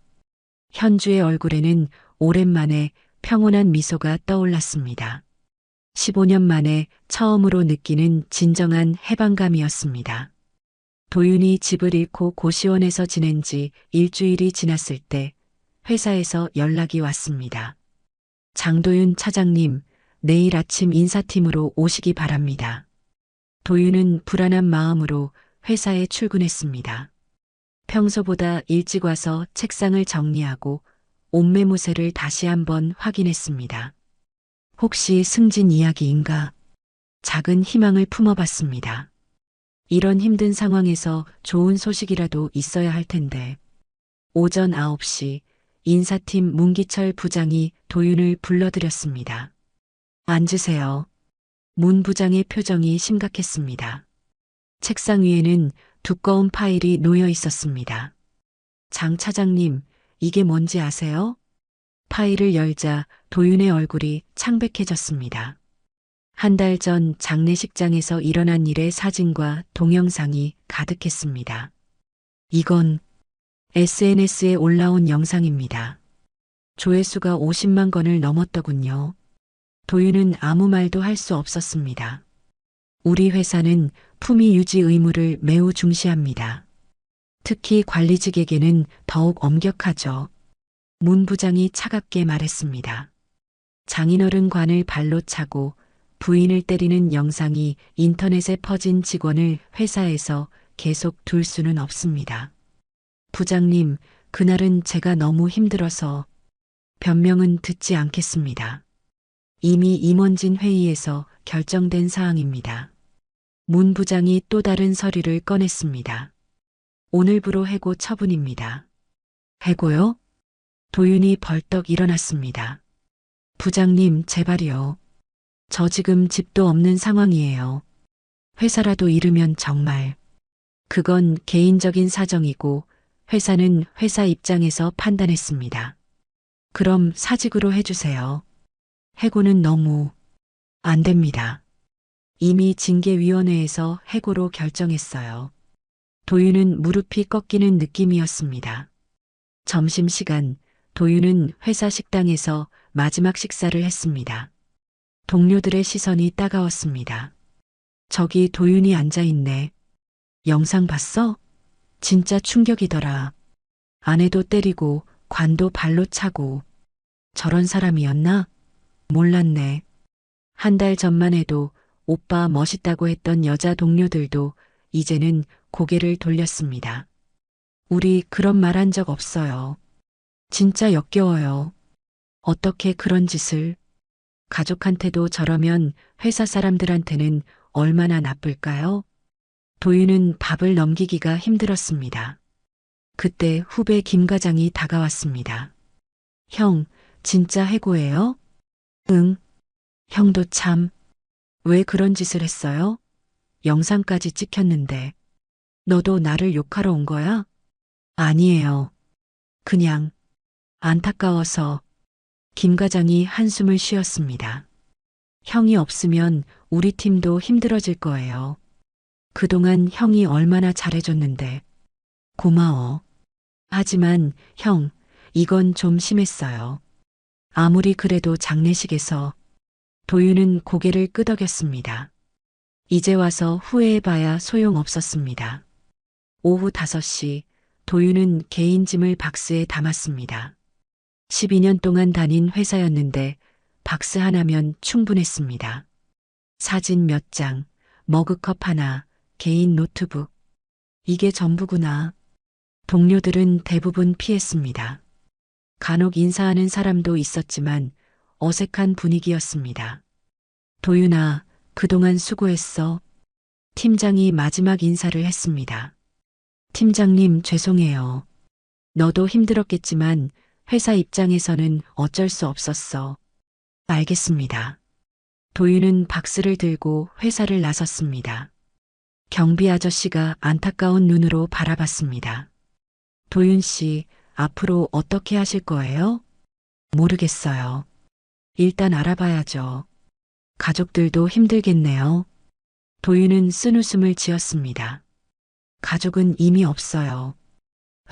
현주의 얼굴에는 오랜만에 평온한 미소가 떠올랐습니다. 15년 만에 처음으로 느끼는 진정한 해방감이었습니다. 도윤이 집을 잃고 고시원에서 지낸 지 일주일이 지났을 때 회사에서 연락이 왔습니다. 장도윤 차장님, 내일 아침 인사팀으로 오시기 바랍니다. 도윤은 불안한 마음으로 회사에 출근했습니다. 평소보다 일찍 와서 책상을 정리하고 옷매무새를 다시 한번 확인했습니다. 혹시 승진 이야기인가? 작은 희망을 품어봤습니다. 이런 힘든 상황에서 좋은 소식이라도 있어야 할 텐데. 오전 9시 인사팀 문기철 부장이 도윤을 불러들였습니다. 앉으세요. 문 부장의 표정이 심각했습니다. 책상 위에는 두꺼운 파일이 놓여 있었습니다. 장 차장님, 이게 뭔지 아세요? 파일을 열자 도윤의 얼굴이 창백해졌습니다. 한 달 전 장례식장에서 일어난 일의 사진과 동영상이 가득했습니다. 이건 SNS에 올라온 영상입니다. 조회수가 50만 건을 넘었더군요. 도윤은 아무 말도 할 수 없었습니다. 우리 회사는 품위 유지 의무를 매우 중시합니다. 특히 관리직에게는 더욱 엄격하죠. 문 부장이 차갑게 말했습니다. 장인어른 관을 발로 차고 부인을 때리는 영상이 인터넷에 퍼진 직원을 회사에서 계속 둘 수는 없습니다. 부장님, 그날은 제가 너무 힘들어서 변명은 듣지 않겠습니다. 이미 임원진 회의에서 결정된 사항입니다. 문 부장이 또 다른 서류를 꺼냈습니다. 오늘부로 해고 처분입니다. 해고요? 도윤이 벌떡 일어났습니다. 부장님, 제발이요. 저 지금 집도 없는 상황이에요. 회사라도 잃으면 정말. 그건 개인적인 사정이고 회사는 회사 입장에서 판단했습니다. 그럼 사직으로 해주세요. 해고는 너무 안 됩니다. 이미 징계위원회에서 해고로 결정했어요. 도윤은 무릎이 꺾이는 느낌이었습니다. 점심시간 도윤은 회사 식당에서 마지막 식사를 했습니다. 동료들의 시선이 따가웠습니다. 저기 도윤이 앉아있네. 영상 봤어? 진짜 충격이더라. 아내도 때리고 관도 발로 차고. 저런 사람이었나? 몰랐네. 한 달 전만 해도 오빠 멋있다고 했던 여자 동료들도 이제는 고개를 돌렸습니다. 우리 그런 말 한 적 없어요. 진짜 역겨워요. 어떻게 그런 짓을. 가족한테도 저러면 회사 사람들한테는 얼마나 나쁠까요? 도윤은 밥을 넘기기가 힘들었습니다. 그때 후배 김 과장이 다가왔습니다. 형, 진짜 해고해요? 응. 형도 참. 왜 그런 짓을 했어요? 영상까지 찍혔는데. 너도 나를 욕하러 온 거야? 아니에요. 그냥 안타까워서. 김 과장이 한숨을 쉬었습니다. 형이 없으면 우리 팀도 힘들어질 거예요. 그동안 형이 얼마나 잘해줬는데. 고마워. 하지만 형, 이건 좀 심했어요. 아무리 그래도 장례식에서. 도윤은 고개를 끄덕였습니다. 이제 와서 후회해봐야 소용없었습니다. 오후 5시 도윤은 개인 짐을 박스에 담았습니다. 12년 동안 다닌 회사였는데 박스 하나면 충분했습니다. 사진 몇 장, 머그컵 하나, 개인 노트북. 이게 전부구나. 동료들은 대부분 피했습니다. 간혹 인사하는 사람도 있었지만 어색한 분위기였습니다. 도윤아, 그동안 수고했어. 팀장이 마지막 인사를 했습니다. 팀장님, 죄송해요. 너도 힘들었겠지만 회사 입장에서는 어쩔 수 없었어. 알겠습니다. 도윤은 박스를 들고 회사를 나섰습니다. 경비 아저씨가 안타까운 눈으로 바라봤습니다. 도윤 씨, 앞으로 어떻게 하실 거예요? 모르겠어요. 일단 알아봐야죠. 가족들도 힘들겠네요. 도윤은 쓴웃음을 지었습니다. 가족은 이미 없어요.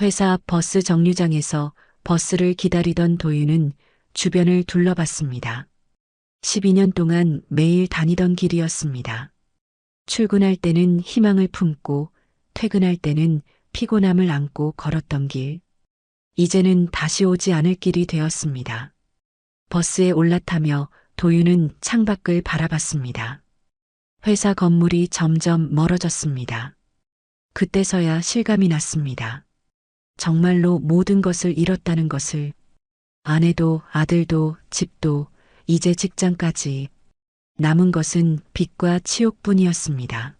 회사 앞 버스 정류장에서 버스를 기다리던 도윤은 주변을 둘러봤습니다. 12년 동안 매일 다니던 길이었습니다. 출근할 때는 희망을 품고 퇴근할 때는 피곤함을 안고 걸었던 길. 이제는 다시 오지 않을 길이 되었습니다. 버스에 올라타며 도윤은 창밖을 바라봤습니다. 회사 건물이 점점 멀어졌습니다. 그때서야 실감이 났습니다. 정말로 모든 것을 잃었다는 것을. 아내도 아들도 집도 이제 직장까지. 남은 것은 빚과 치욕뿐이었습니다.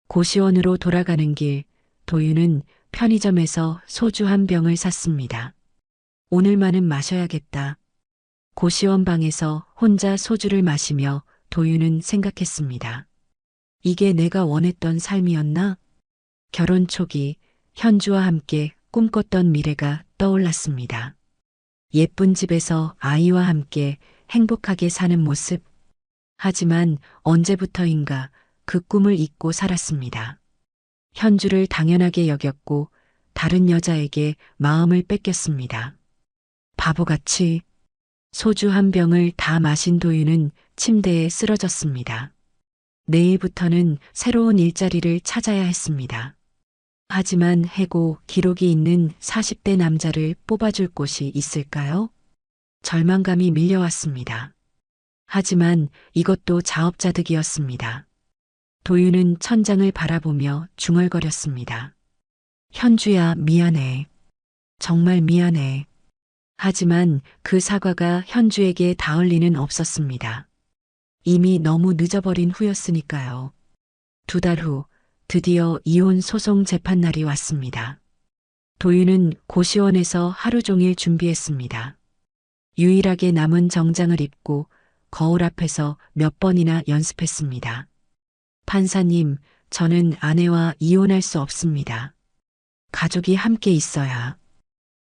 고시원으로 돌아가는 길, 도윤은 편의점에서 소주 한 병을 샀습니다. 오늘만은 마셔야겠다. 고시원 방에서 혼자 소주를 마시며 도윤은 생각했습니다. 이게 내가 원했던 삶이었나? 결혼 초기 현주와 함께 꿈꿨던 미래가 떠올랐습니다. 예쁜 집에서 아이와 함께 행복하게 사는 모습. 하지만 언제부터인가 그 꿈을 잊고 살았습니다. 현주를 당연하게 여겼고 다른 여자에게 마음을 뺏겼습니다. 바보같이. 소주 한 병을 다 마신 도윤은 침대에 쓰러졌습니다. 내일부터는 새로운 일자리를 찾아야 했습니다. 하지만 해고 기록이 있는 40대 남자를 뽑아줄 곳이 있을까요? 절망감이 밀려왔습니다. 하지만 이것도 자업자득이었습니다. 도윤은 천장을 바라보며 중얼거렸습니다. 현주야, 미안해. 정말 미안해. 하지만 그 사과가 현주에게 닿을 리는 없었습니다. 이미 너무 늦어버린 후였으니까요. 2달 후 드디어 이혼 소송 재판날이 왔습니다. 도윤은 고시원에서 하루 종일 준비했습니다. 유일하게 남은 정장을 입고 거울 앞에서 몇 번이나 연습했습니다. 판사님, 저는 아내와 이혼할 수 없습니다. 가족이 함께 있어야.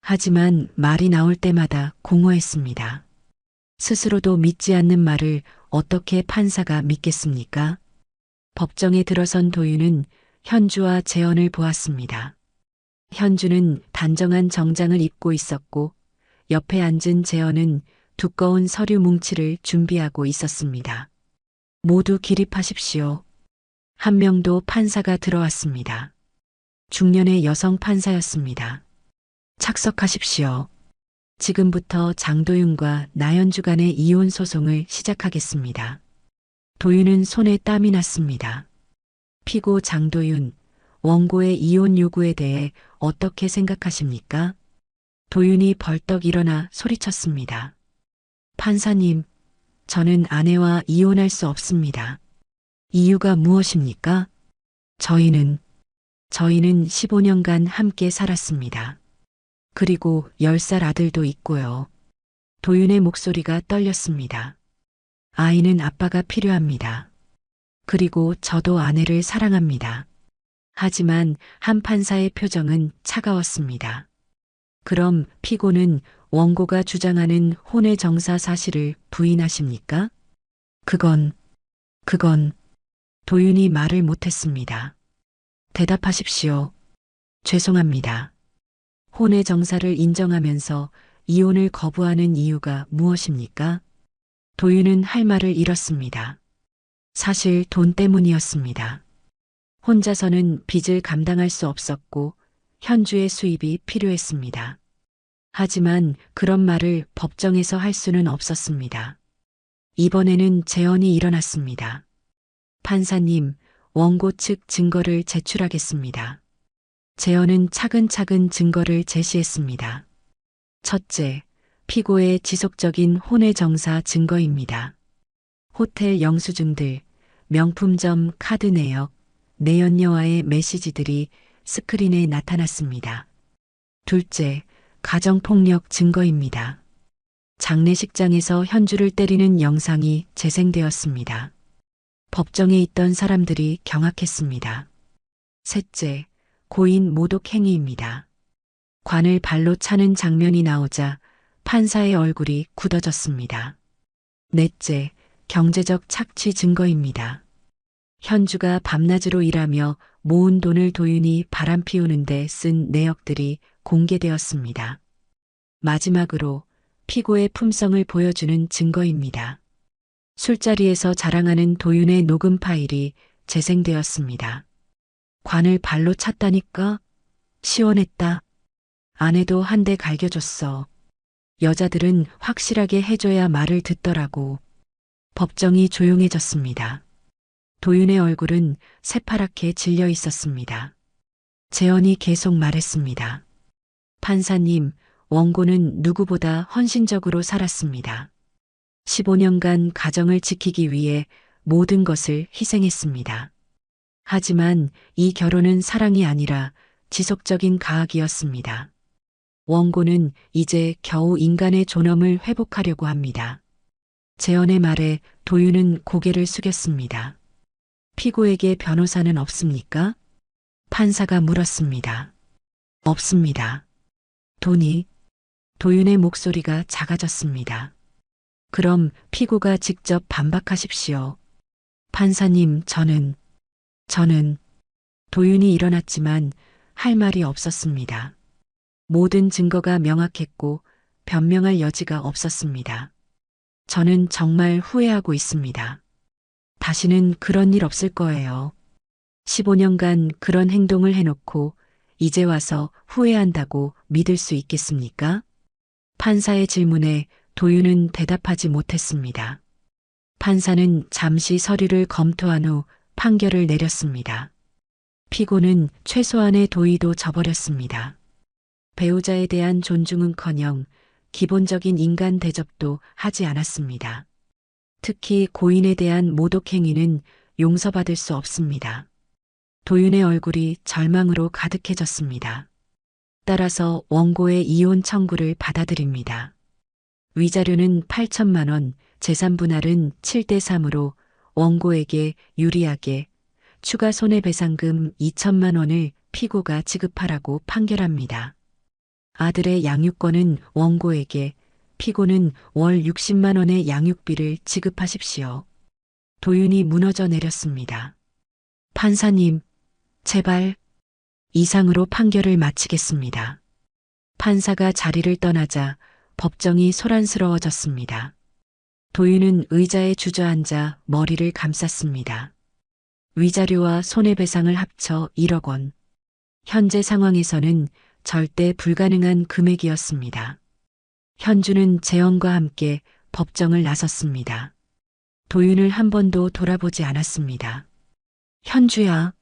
하지만 말이 나올 때마다 공허했습니다. 스스로도 믿지 않는 말을 어떻게 판사가 믿겠습니까? 법정에 들어선 도윤은 현주와 재현을 보았습니다. 현주는 단정한 정장을 입고 있었고 옆에 앉은 재현은 두꺼운 서류 뭉치를 준비하고 있었습니다. 모두 기립하십시오. 한 명도 판사가 들어왔습니다. 중년의 여성 판사였습니다. 착석하십시오. 지금부터 장도윤과 나현주 간의 이혼 소송을 시작하겠습니다. 도윤은 손에 땀이 났습니다. 피고 장도윤, 원고의 이혼 요구에 대해 어떻게 생각하십니까? 도윤이 벌떡 일어나 소리쳤습니다. 판사님, 저는 아내와 이혼할 수 없습니다. 이유가 무엇입니까? 저희는 15년간 함께 살았습니다. 그리고 10살 아들도 있고요. 도윤의 목소리가 떨렸습니다. 아이는 아빠가 필요합니다. 그리고 저도 아내를 사랑합니다. 하지만 한 판사의 표정은 차가웠습니다. 그럼 피고는 원고가 주장하는 혼외 정사 사실을 부인하십니까? 그건 도윤이 말을 못했습니다. 대답하십시오. 죄송합니다. 혼외 정사를 인정하면서 이혼을 거부하는 이유가 무엇입니까? 도윤은 할 말을 잃었습니다. 사실 돈 때문이었습니다. 혼자서는 빚을 감당할 수 없었고 현주의 수입이 필요했습니다. 하지만 그런 말을 법정에서 할 수는 없었습니다. 이번에는 재현이 일어났습니다. 판사님, 원고 측 증거를 제출하겠습니다. 재현은 차근차근 증거를 제시했습니다. 첫째, 피고의 지속적인 혼외 정사 증거입니다. 호텔 영수증들, 명품점 카드 내역, 내연녀와의 메시지들이 스크린에 나타났습니다. 둘째, 가정폭력 증거입니다. 장례식장에서 현주를 때리는 영상이 재생되었습니다. 법정에 있던 사람들이 경악했습니다. 셋째, 고인 모독 행위입니다. 관을 발로 차는 장면이 나오자 판사의 얼굴이 굳어졌습니다. 넷째, 경제적 착취 증거입니다. 현주가 밤낮으로 일하며 모은 돈을 도윤이 바람 피우는데 쓴 내역들이 공개되었습니다. 마지막으로 피고의 품성을 보여주는 증거입니다. 술자리에서 자랑하는 도윤의 녹음 파일이 재생되었습니다. 관을 발로 찼다니까? 시원했다. 아내도 한 대 갈겨줬어. 여자들은 확실하게 해줘야 말을 듣더라고. 법정이 조용해졌습니다. 도윤의 얼굴은 새파랗게 질려 있었습니다. 재현이 계속 말했습니다. 판사님, 원고는 누구보다 헌신적으로 살았습니다. 15년간 가정을 지키기 위해 모든 것을 희생했습니다. 하지만 이 결혼은 사랑이 아니라 지속적인 가학이었습니다. 원고는 이제 겨우 인간의 존엄을 회복하려고 합니다. 재현의 말에 도윤은 고개를 숙였습니다. 피고에게 변호사는 없습니까? 판사가 물었습니다. 없습니다. 돈이? 도윤의 목소리가 작아졌습니다. 그럼 피고가 직접 반박하십시오. 판사님, 저는 도윤이 일어났지만 할 말이 없었습니다. 모든 증거가 명확했고 변명할 여지가 없었습니다. 저는 정말 후회하고 있습니다. 다시는 그런 일 없을 거예요. 15년간 그런 행동을 해놓고 이제 와서 후회한다고 믿을 수 있겠습니까? 판사의 질문에 도윤은 대답하지 못했습니다. 판사는 잠시 서류를 검토한 후 판결을 내렸습니다. 피고는 최소한의 도의도 저버렸습니다. 배우자에 대한 존중은커녕 기본적인 인간 대접도 하지 않았습니다. 특히 고인에 대한 모독 행위는 용서받을 수 없습니다. 도윤의 얼굴이 절망으로 가득해졌습니다. 따라서 원고의 이혼 청구를 받아들입니다. 위자료는 8천만 원, 재산 분할은 7대 3으로 원고에게 유리하게 추가 손해배상금 2천만 원을 피고가 지급하라고 판결합니다. 아들의 양육권은 원고에게, 피고는 월 60만 원의 양육비를 지급하십시오. 도윤이 무너져 내렸습니다. 판사님, 제발. 이상으로 판결을 마치겠습니다. 판사가 자리를 떠나자 법정이 소란스러워졌습니다. 도윤은 의자에 주저앉아 머리를 감쌌습니다. 위자료와 손해배상을 합쳐 1억 원. 현재 상황에서는 절대 불가능한 금액이었습니다. 현주는 재현과 함께 법정을 나섰습니다. 도윤을 한 번도 돌아보지 않았습니다. 현주야.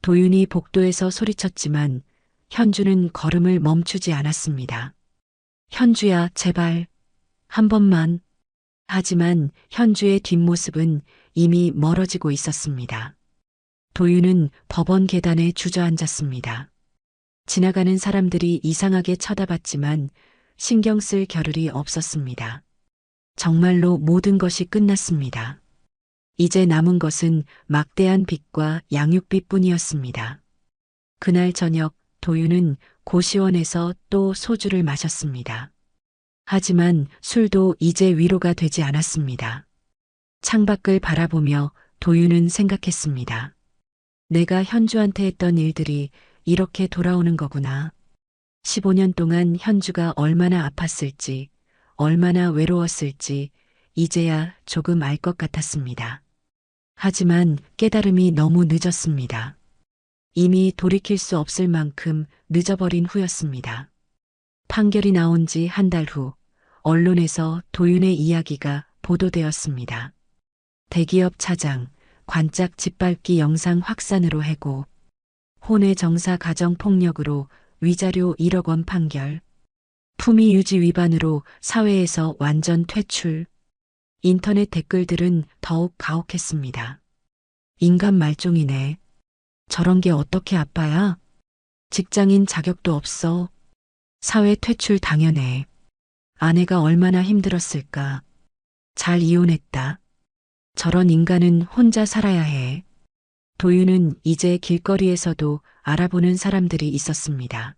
도윤이 복도에서 소리쳤지만 현주는 걸음을 멈추지 않았습니다. 현주야, 제발. 한 번만. 하지만 현주의 뒷모습은 이미 멀어지고 있었습니다. 도윤은 법원 계단에 주저앉았습니다. 지나가는 사람들이 이상하게 쳐다봤지만 신경 쓸 겨를이 없었습니다. 정말로 모든 것이 끝났습니다. 이제 남은 것은 막대한 빚과 양육비뿐이었습니다. 그날 저녁 도윤은 고시원에서 또 소주를 마셨습니다. 하지만 술도 이제 위로가 되지 않았습니다. 창밖을 바라보며 도윤은 생각했습니다. 내가 현주한테 했던 일들이 이렇게 돌아오는 거구나. 15년 동안 현주가 얼마나 아팠을지, 얼마나 외로웠을지 이제야 조금 알 것 같았습니다. 하지만 깨달음이 너무 늦었습니다. 이미 돌이킬 수 없을 만큼 늦어버린 후였습니다. 판결이 나온 지 한 달 후, 언론에서 도윤의 이야기가 보도되었습니다. 대기업 차장, 관짝 짓밟기 영상 확산으로 해고, 혼외 정사 가정 폭력으로 위자료 1억 원 판결, 품위 유지 위반으로 사회에서 완전 퇴출. 인터넷 댓글들은 더욱 가혹했습니다. 인간 말종이네. 저런 게 어떻게 아빠야? 직장인 자격도 없어. 사회 퇴출 당연해. 아내가 얼마나 힘들었을까. 잘 이혼했다. 저런 인간은 혼자 살아야 해. 도윤은 이제 길거리에서도 알아보는 사람들이 있었습니다.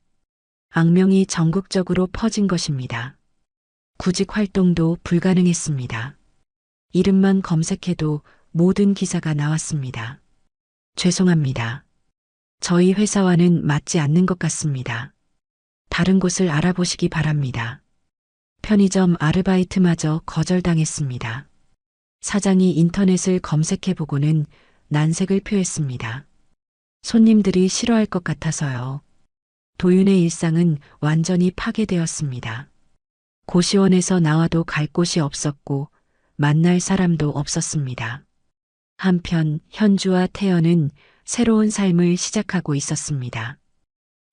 악명이 전국적으로 퍼진 것입니다. 구직 활동도 불가능했습니다. 이름만 검색해도 모든 기사가 나왔습니다. 죄송합니다. 저희 회사와는 맞지 않는 것 같습니다. 다른 곳을 알아보시기 바랍니다. 편의점 아르바이트마저 거절당했습니다. 사장이 인터넷을 검색해보고는 난색을 표했습니다. 손님들이 싫어할 것 같아서요. 도윤의 일상은 완전히 파괴되었습니다. 고시원에서 나와도 갈 곳이 없었고 만날 사람도 없었습니다. 한편 현주와 태연은 새로운 삶을 시작하고 있었습니다.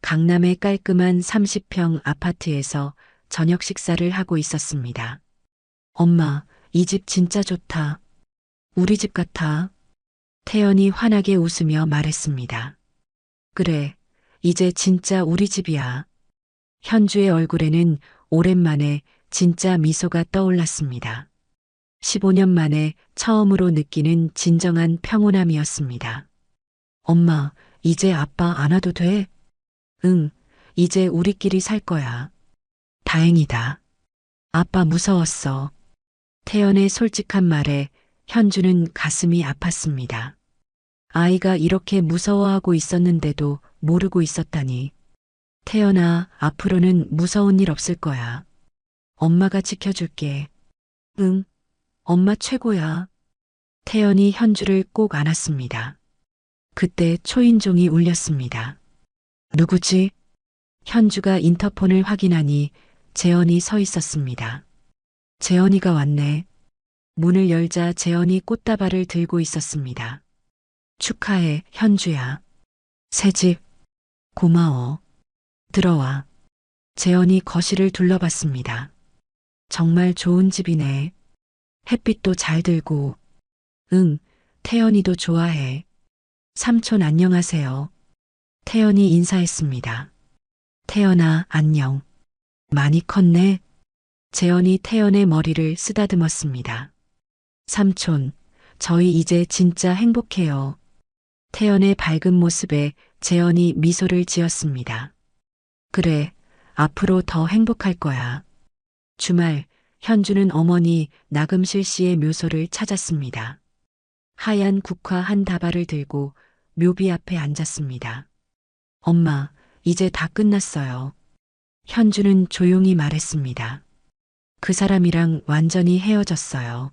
강남의 깔끔한 30평 아파트에서 저녁 식사를 하고 있었습니다. 엄마, 이 집 진짜 좋다. 우리 집 같아. 태연이 환하게 웃으며 말했습니다. 그래, 이제 진짜 우리 집이야. 현주의 얼굴에는 오랜만에 진짜 미소가 떠올랐습니다. 15년 만에 처음으로 느끼는 진정한 평온함이었습니다. 엄마, 이제 아빠 안 와도 돼? 응, 이제 우리끼리 살 거야. 다행이다. 아빠 무서웠어. 태연의 솔직한 말에 현주는 가슴이 아팠습니다. 아이가 이렇게 무서워하고 있었는데도 모르고 있었다니. 태연아, 앞으로는 무서운 일 없을 거야. 엄마가 지켜줄게. 응, 엄마 최고야. 태연이 현주를 꼭 안았습니다. 그때 초인종이 울렸습니다. 누구지? 현주가 인터폰을 확인하니 재현이 서 있었습니다. 재현이가 왔네. 문을 열자 재현이 꽃다발을 들고 있었습니다. 축하해, 현주야. 새집. 고마워. 들어와. 재현이 거실을 둘러봤습니다. 정말 좋은 집이네. 햇빛도 잘 들고. 응, 태연이도 좋아해. 삼촌 안녕하세요. 태연이 인사했습니다. 태연아, 안녕. 많이 컸네. 재현이 태연의 머리를 쓰다듬었습니다. 삼촌, 저희 이제 진짜 행복해요. 태연의 밝은 모습에 재현이 미소를 지었습니다. 그래, 앞으로 더 행복할 거야. 주말, 현주는 어머니 나금실 씨의 묘소를 찾았습니다. 하얀 국화 한 다발을 들고 묘비 앞에 앉았습니다. 엄마, 이제 다 끝났어요. 현주는 조용히 말했습니다. 그 사람이랑 완전히 헤어졌어요.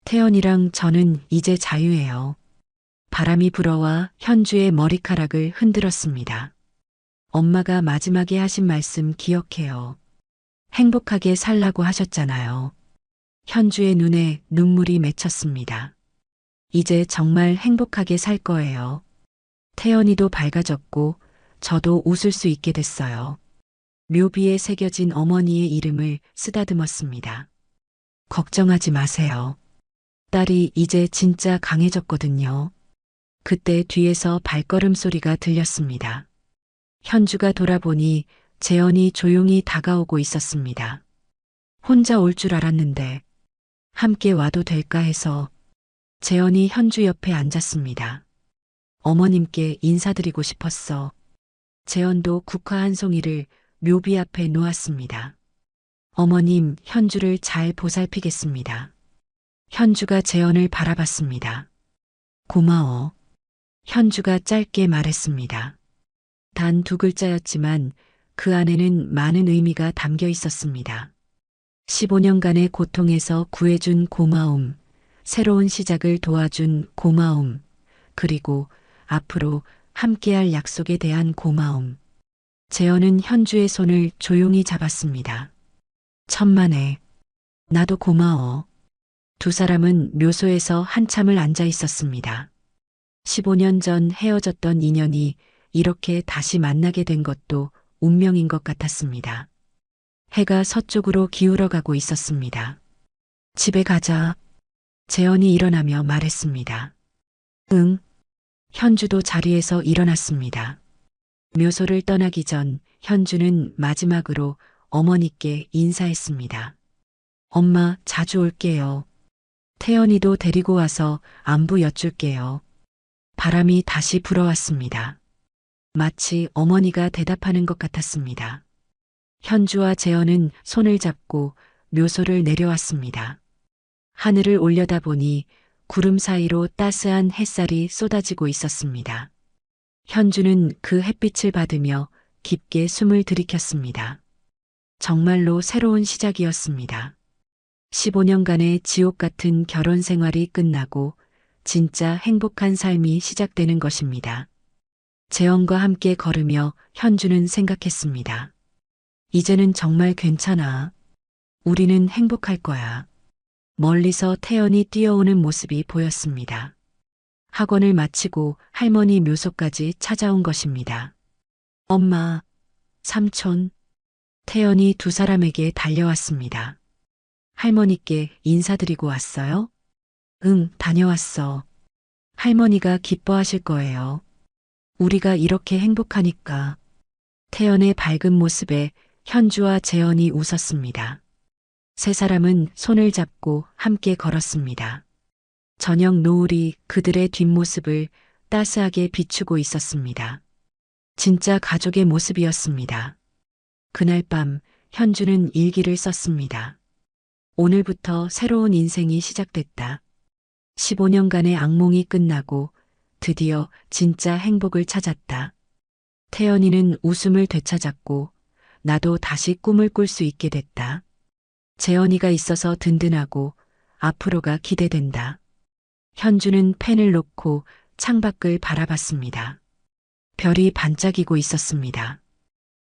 태연이랑 저는 이제 자유예요. 바람이 불어와 현주의 머리카락을 흔들었습니다. 엄마가 마지막에 하신 말씀 기억해요. 행복하게 살라고 하셨잖아요. 현주의 눈에 눈물이 맺혔습니다. 이제 정말 행복하게 살 거예요. 태연이도 밝아졌고 저도 웃을 수 있게 됐어요. 묘비에 새겨진 어머니의 이름을 쓰다듬었습니다. 걱정하지 마세요. 딸이 이제 진짜 강해졌거든요. 그때 뒤에서 발걸음 소리가 들렸습니다. 현주가 돌아보니 재현이 조용히 다가오고 있었습니다. 혼자 올 줄 알았는데 함께 와도 될까 해서 재현이 현주 옆에 앉았습니다. 어머님께 인사드리고 싶었어. 재현도 국화 한 송이를 묘비 앞에 놓았습니다. 어머님, 현주를 잘 보살피겠습니다. 현주가 재현을 바라봤습니다. 고마워. 현주가 짧게 말했습니다. 단 2글자였지만 그 안에는 많은 의미가 담겨 있었습니다. 15년간의 고통에서 구해준 고마움, 새로운 시작을 도와준 고마움, 그리고 앞으로 함께할 약속에 대한 고마움. 재현은 현주의 손을 조용히 잡았습니다. 천만에. 나도 고마워. 두 사람은 묘소에서 한참을 앉아 있었습니다. 15년 전 헤어졌던 인연이 이렇게 다시 만나게 된 것도 운명인 것 같았습니다. 해가 서쪽으로 기울어가고 있었습니다. 집에 가자. 재현이 일어나며 말했습니다. 응. 현주도 자리에서 일어났습니다. 묘소를 떠나기 전 현주는 마지막으로 어머니께 인사했습니다. 엄마, 자주 올게요. 태연이도 데리고 와서 안부 여쭐게요. 바람이 다시 불어왔습니다. 마치 어머니가 대답하는 것 같았습니다. 현주와 재현은 손을 잡고 묘소를 내려왔습니다. 하늘을 올려다보니 구름 사이로 따스한 햇살이 쏟아지고 있었습니다. 현주는 그 햇빛을 받으며 깊게 숨을 들이켰습니다. 정말로 새로운 시작이었습니다. 15년간의 지옥 같은 결혼 생활이 끝나고 진짜 행복한 삶이 시작되는 것입니다. 재원과 함께 걸으며 현주는 생각했습니다. 이제는 정말 괜찮아. 우리는 행복할 거야. 멀리서 태연이 뛰어오는 모습이 보였습니다. 학원을 마치고 할머니 묘소까지 찾아온 것입니다. 엄마, 삼촌, 태연이 두 사람에게 달려왔습니다. 할머니께 인사드리고 왔어요? 응, 다녀왔어. 할머니가 기뻐하실 거예요. 우리가 이렇게 행복하니까. 태연의 밝은 모습에 현주와 재현이 웃었습니다. 세 사람은 손을 잡고 함께 걸었습니다. 저녁 노을이 그들의 뒷모습을 따스하게 비추고 있었습니다. 진짜 가족의 모습이었습니다. 그날 밤 현주는 일기를 썼습니다. 오늘부터 새로운 인생이 시작됐다. 15년간의 악몽이 끝나고 드디어 진짜 행복을 찾았다. 태연이는 웃음을 되찾았고 나도 다시 꿈을 꿀 수 있게 됐다. 재현이가 있어서 든든하고 앞으로가 기대된다. 현주는 펜을 놓고 창밖을 바라봤습니다. 별이 반짝이고 있었습니다.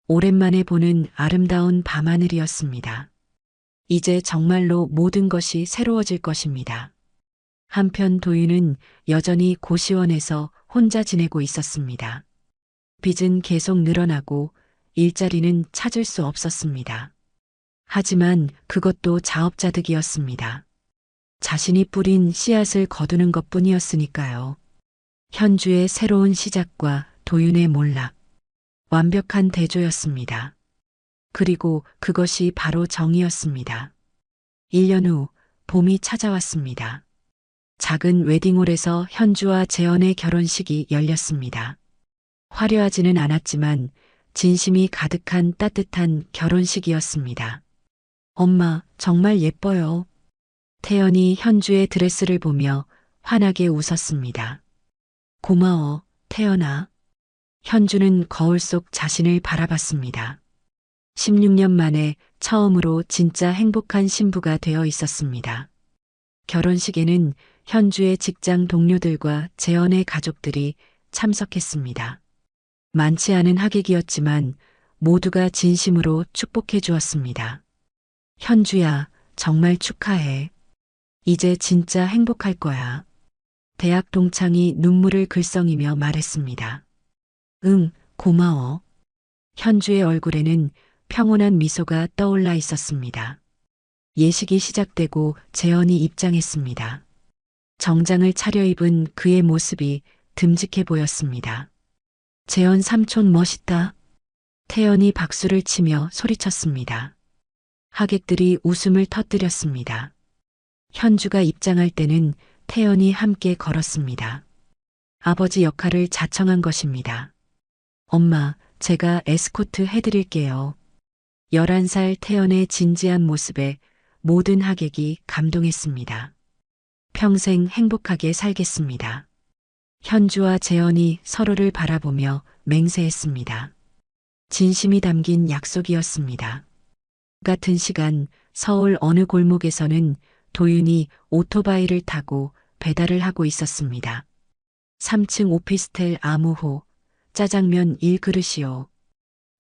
오랜만에 보는 아름다운 밤하늘이었습니다. 이제 정말로 모든 것이 새로워질 것입니다. 한편 도윤은 여전히 고시원에서 혼자 지내고 있었습니다. 빚은 계속 늘어나고 일자리는 찾을 수 없었습니다. 하지만 그것도 자업자득이었습니다. 자신이 뿌린 씨앗을 거두는 것뿐이었으니까요. 현주의 새로운 시작과 도윤의 몰락. 완벽한 대조였습니다. 그리고 그것이 바로 정이었습니다. 1년 후 봄이 찾아왔습니다. 작은 웨딩홀에서 현주와 재현의 결혼식이 열렸습니다. 화려하지는 않았지만 진심이 가득한 따뜻한 결혼식이었습니다. 엄마, 정말 예뻐요. 태연이 현주의 드레스를 보며 환하게 웃었습니다. 고마워, 태연아. 현주는 거울 속 자신을 바라봤습니다. 16년 만에 처음으로 진짜 행복한 신부가 되어 있었습니다. 결혼식에는 현주의 직장 동료들과 재현의 가족들이 참석했습니다. 많지 않은 하객이었지만 모두가 진심으로 축복해 주었습니다. 현주야, 정말 축하해. 이제 진짜 행복할 거야. 대학 동창이 눈물을 글썽이며 말했습니다. 응, 고마워. 현주의 얼굴에는 평온한 미소가 떠올라 있었습니다. 예식이 시작되고 재현이 입장했습니다. 정장을 차려입은 그의 모습이 듬직해 보였습니다. 재현 삼촌 멋있다. 태연이 박수를 치며 소리쳤습니다. 하객들이 웃음을 터뜨렸습니다. 현주가 입장할 때는 태연이 함께 걸었습니다. 아버지 역할을 자청한 것입니다. 엄마, 제가 에스코트 해드릴게요. 11살 태연의 진지한 모습에 모든 하객이 감동했습니다. 평생 행복하게 살겠습니다. 현주와 재현이 서로를 바라보며 맹세했습니다. 진심이 담긴 약속이었습니다. 같은 시간 서울 어느 골목에서는 도윤이 오토바이를 타고 배달을 하고 있었습니다. 3층 오피스텔 아무호, 짜장면 1그릇이요.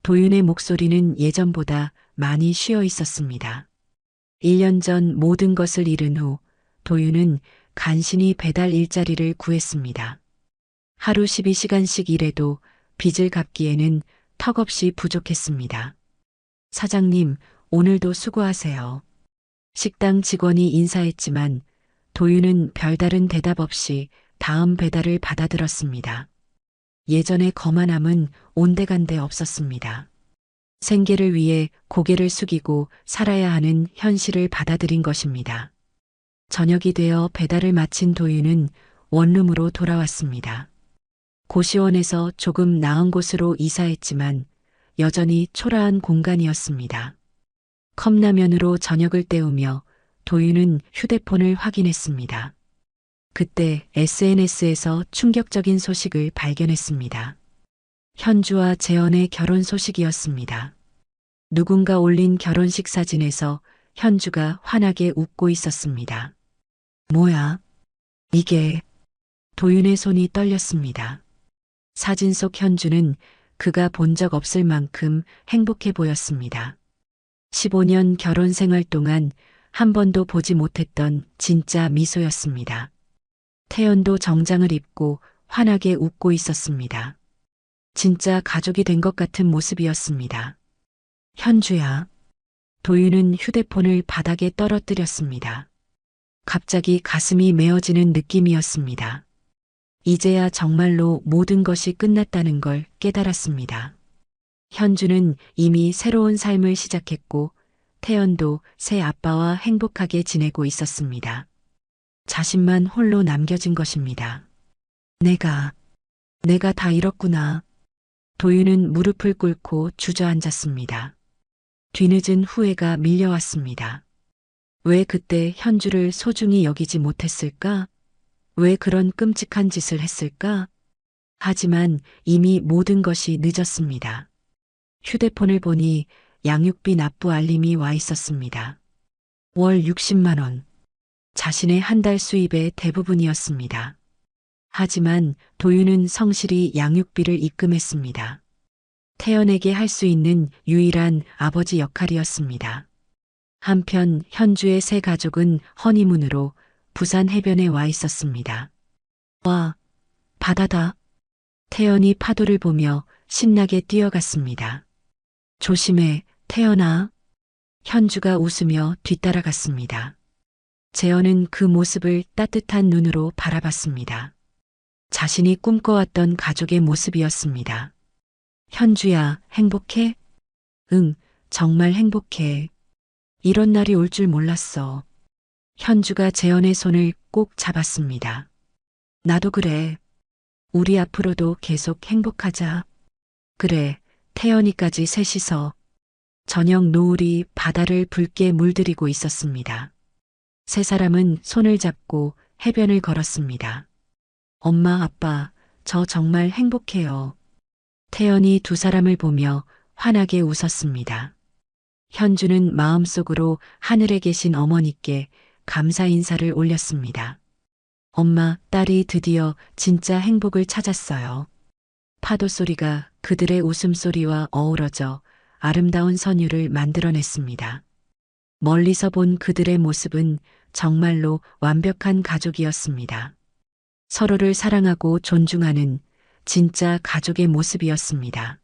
도윤의 목소리는 예전보다 많이 쉬어 있었습니다. 1년 전 모든 것을 잃은 후 도윤은 간신히 배달 일자리를 구했습니다. 하루 12시간씩 일해도 빚을 갚기에는 턱없이 부족했습니다. 사장님, 오늘도 수고하세요. 식당 직원이 인사했지만 도윤은 별다른 대답 없이 다음 배달을 받아들었습니다. 예전의 거만함은 온데간데 없었습니다. 생계를 위해 고개를 숙이고 살아야 하는 현실을 받아들인 것입니다. 저녁이 되어 배달을 마친 도윤은 원룸으로 돌아왔습니다. 고시원에서 조금 나은 곳으로 이사했지만 여전히 초라한 공간이었습니다. 컵라면으로 저녁을 때우며 도윤은 휴대폰을 확인했습니다. 그때 SNS에서 충격적인 소식을 발견했습니다. 현주와 재현의 결혼 소식이었습니다. 누군가 올린 결혼식 사진에서 현주가 환하게 웃고 있었습니다. 뭐야? 이게 도윤의 손이 떨렸습니다. 사진 속 현주는 그가 본 적 없을 만큼 행복해 보였습니다. 15년 결혼 생활 동안 한 번도 보지 못했던 진짜 미소였습니다. 태연도 정장을 입고 환하게 웃고 있었습니다. 진짜 가족이 된 것 같은 모습이었습니다. 현주야. 도윤은 휴대폰을 바닥에 떨어뜨렸습니다. 갑자기 가슴이 메어지는 느낌이었습니다. 이제야 정말로 모든 것이 끝났다는 걸 깨달았습니다. 현주는 이미 새로운 삶을 시작했고 태연도 새 아빠와 행복하게 지내고 있었습니다. 자신만 홀로 남겨진 것입니다. 내가 다 잃었구나. 도윤은 무릎을 꿇고 주저앉았습니다. 뒤늦은 후회가 밀려왔습니다. 왜 그때 현주를 소중히 여기지 못했을까? 왜 그런 끔찍한 짓을 했을까? 하지만 이미 모든 것이 늦었습니다. 휴대폰을 보니 양육비 납부 알림이 와 있었습니다. 월 60만 원. 자신의 한 달 수입의 대부분이었습니다. 하지만 도윤은 성실히 양육비를 입금했습니다. 태연에게 할 수 있는 유일한 아버지 역할이었습니다. 한편 현주의 새 가족은 허니문으로 부산 해변에 와 있었습니다. 와, 바다다. 태연이 파도를 보며 신나게 뛰어갔습니다. 조심해, 태연아. 현주가 웃으며 뒤따라갔습니다. 재현은 그 모습을 따뜻한 눈으로 바라봤습니다. 자신이 꿈꿔왔던 가족의 모습이었습니다. 현주야, 행복해? 응, 정말 행복해. 이런 날이 올 줄 몰랐어. 현주가 재현의 손을 꼭 잡았습니다. 나도 그래. 우리 앞으로도 계속 행복하자. 그래, 태연이까지 셋이서. 저녁 노을이 바다를 붉게 물들이고 있었습니다. 세 사람은 손을 잡고 해변을 걸었습니다. 엄마, 아빠, 저 정말 행복해요. 태연이 두 사람을 보며 환하게 웃었습니다. 현주는 마음속으로 하늘에 계신 어머니께 감사 인사를 올렸습니다. 엄마, 딸이 드디어 진짜 행복을 찾았어요. 파도 소리가 그들의 웃음소리와 어우러져 아름다운 선율을 만들어냈습니다. 멀리서 본 그들의 모습은 정말로 완벽한 가족이었습니다. 서로를 사랑하고 존중하는 진짜 가족의 모습이었습니다.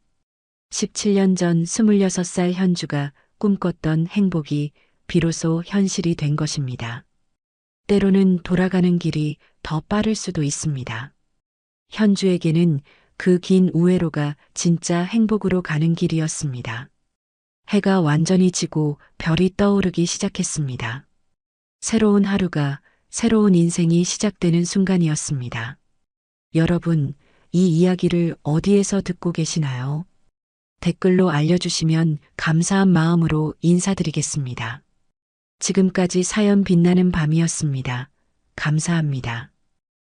17년 전 26살 현주가 꿈꿨던 행복이 비로소 현실이 된 것입니다. 때로는 돌아가는 길이 더 빠를 수도 있습니다. 현주에게는 그 긴 우회로가 진짜 행복으로 가는 길이었습니다. 해가 완전히 지고 별이 떠오르기 시작했습니다. 새로운 하루가, 새로운 인생이 시작되는 순간이었습니다. 여러분, 이 이야기를 어디에서 듣고 계시나요? 댓글로 알려주시면 감사한 마음으로 인사드리겠습니다. 지금까지 사연 빛나는 밤이었습니다. 감사합니다.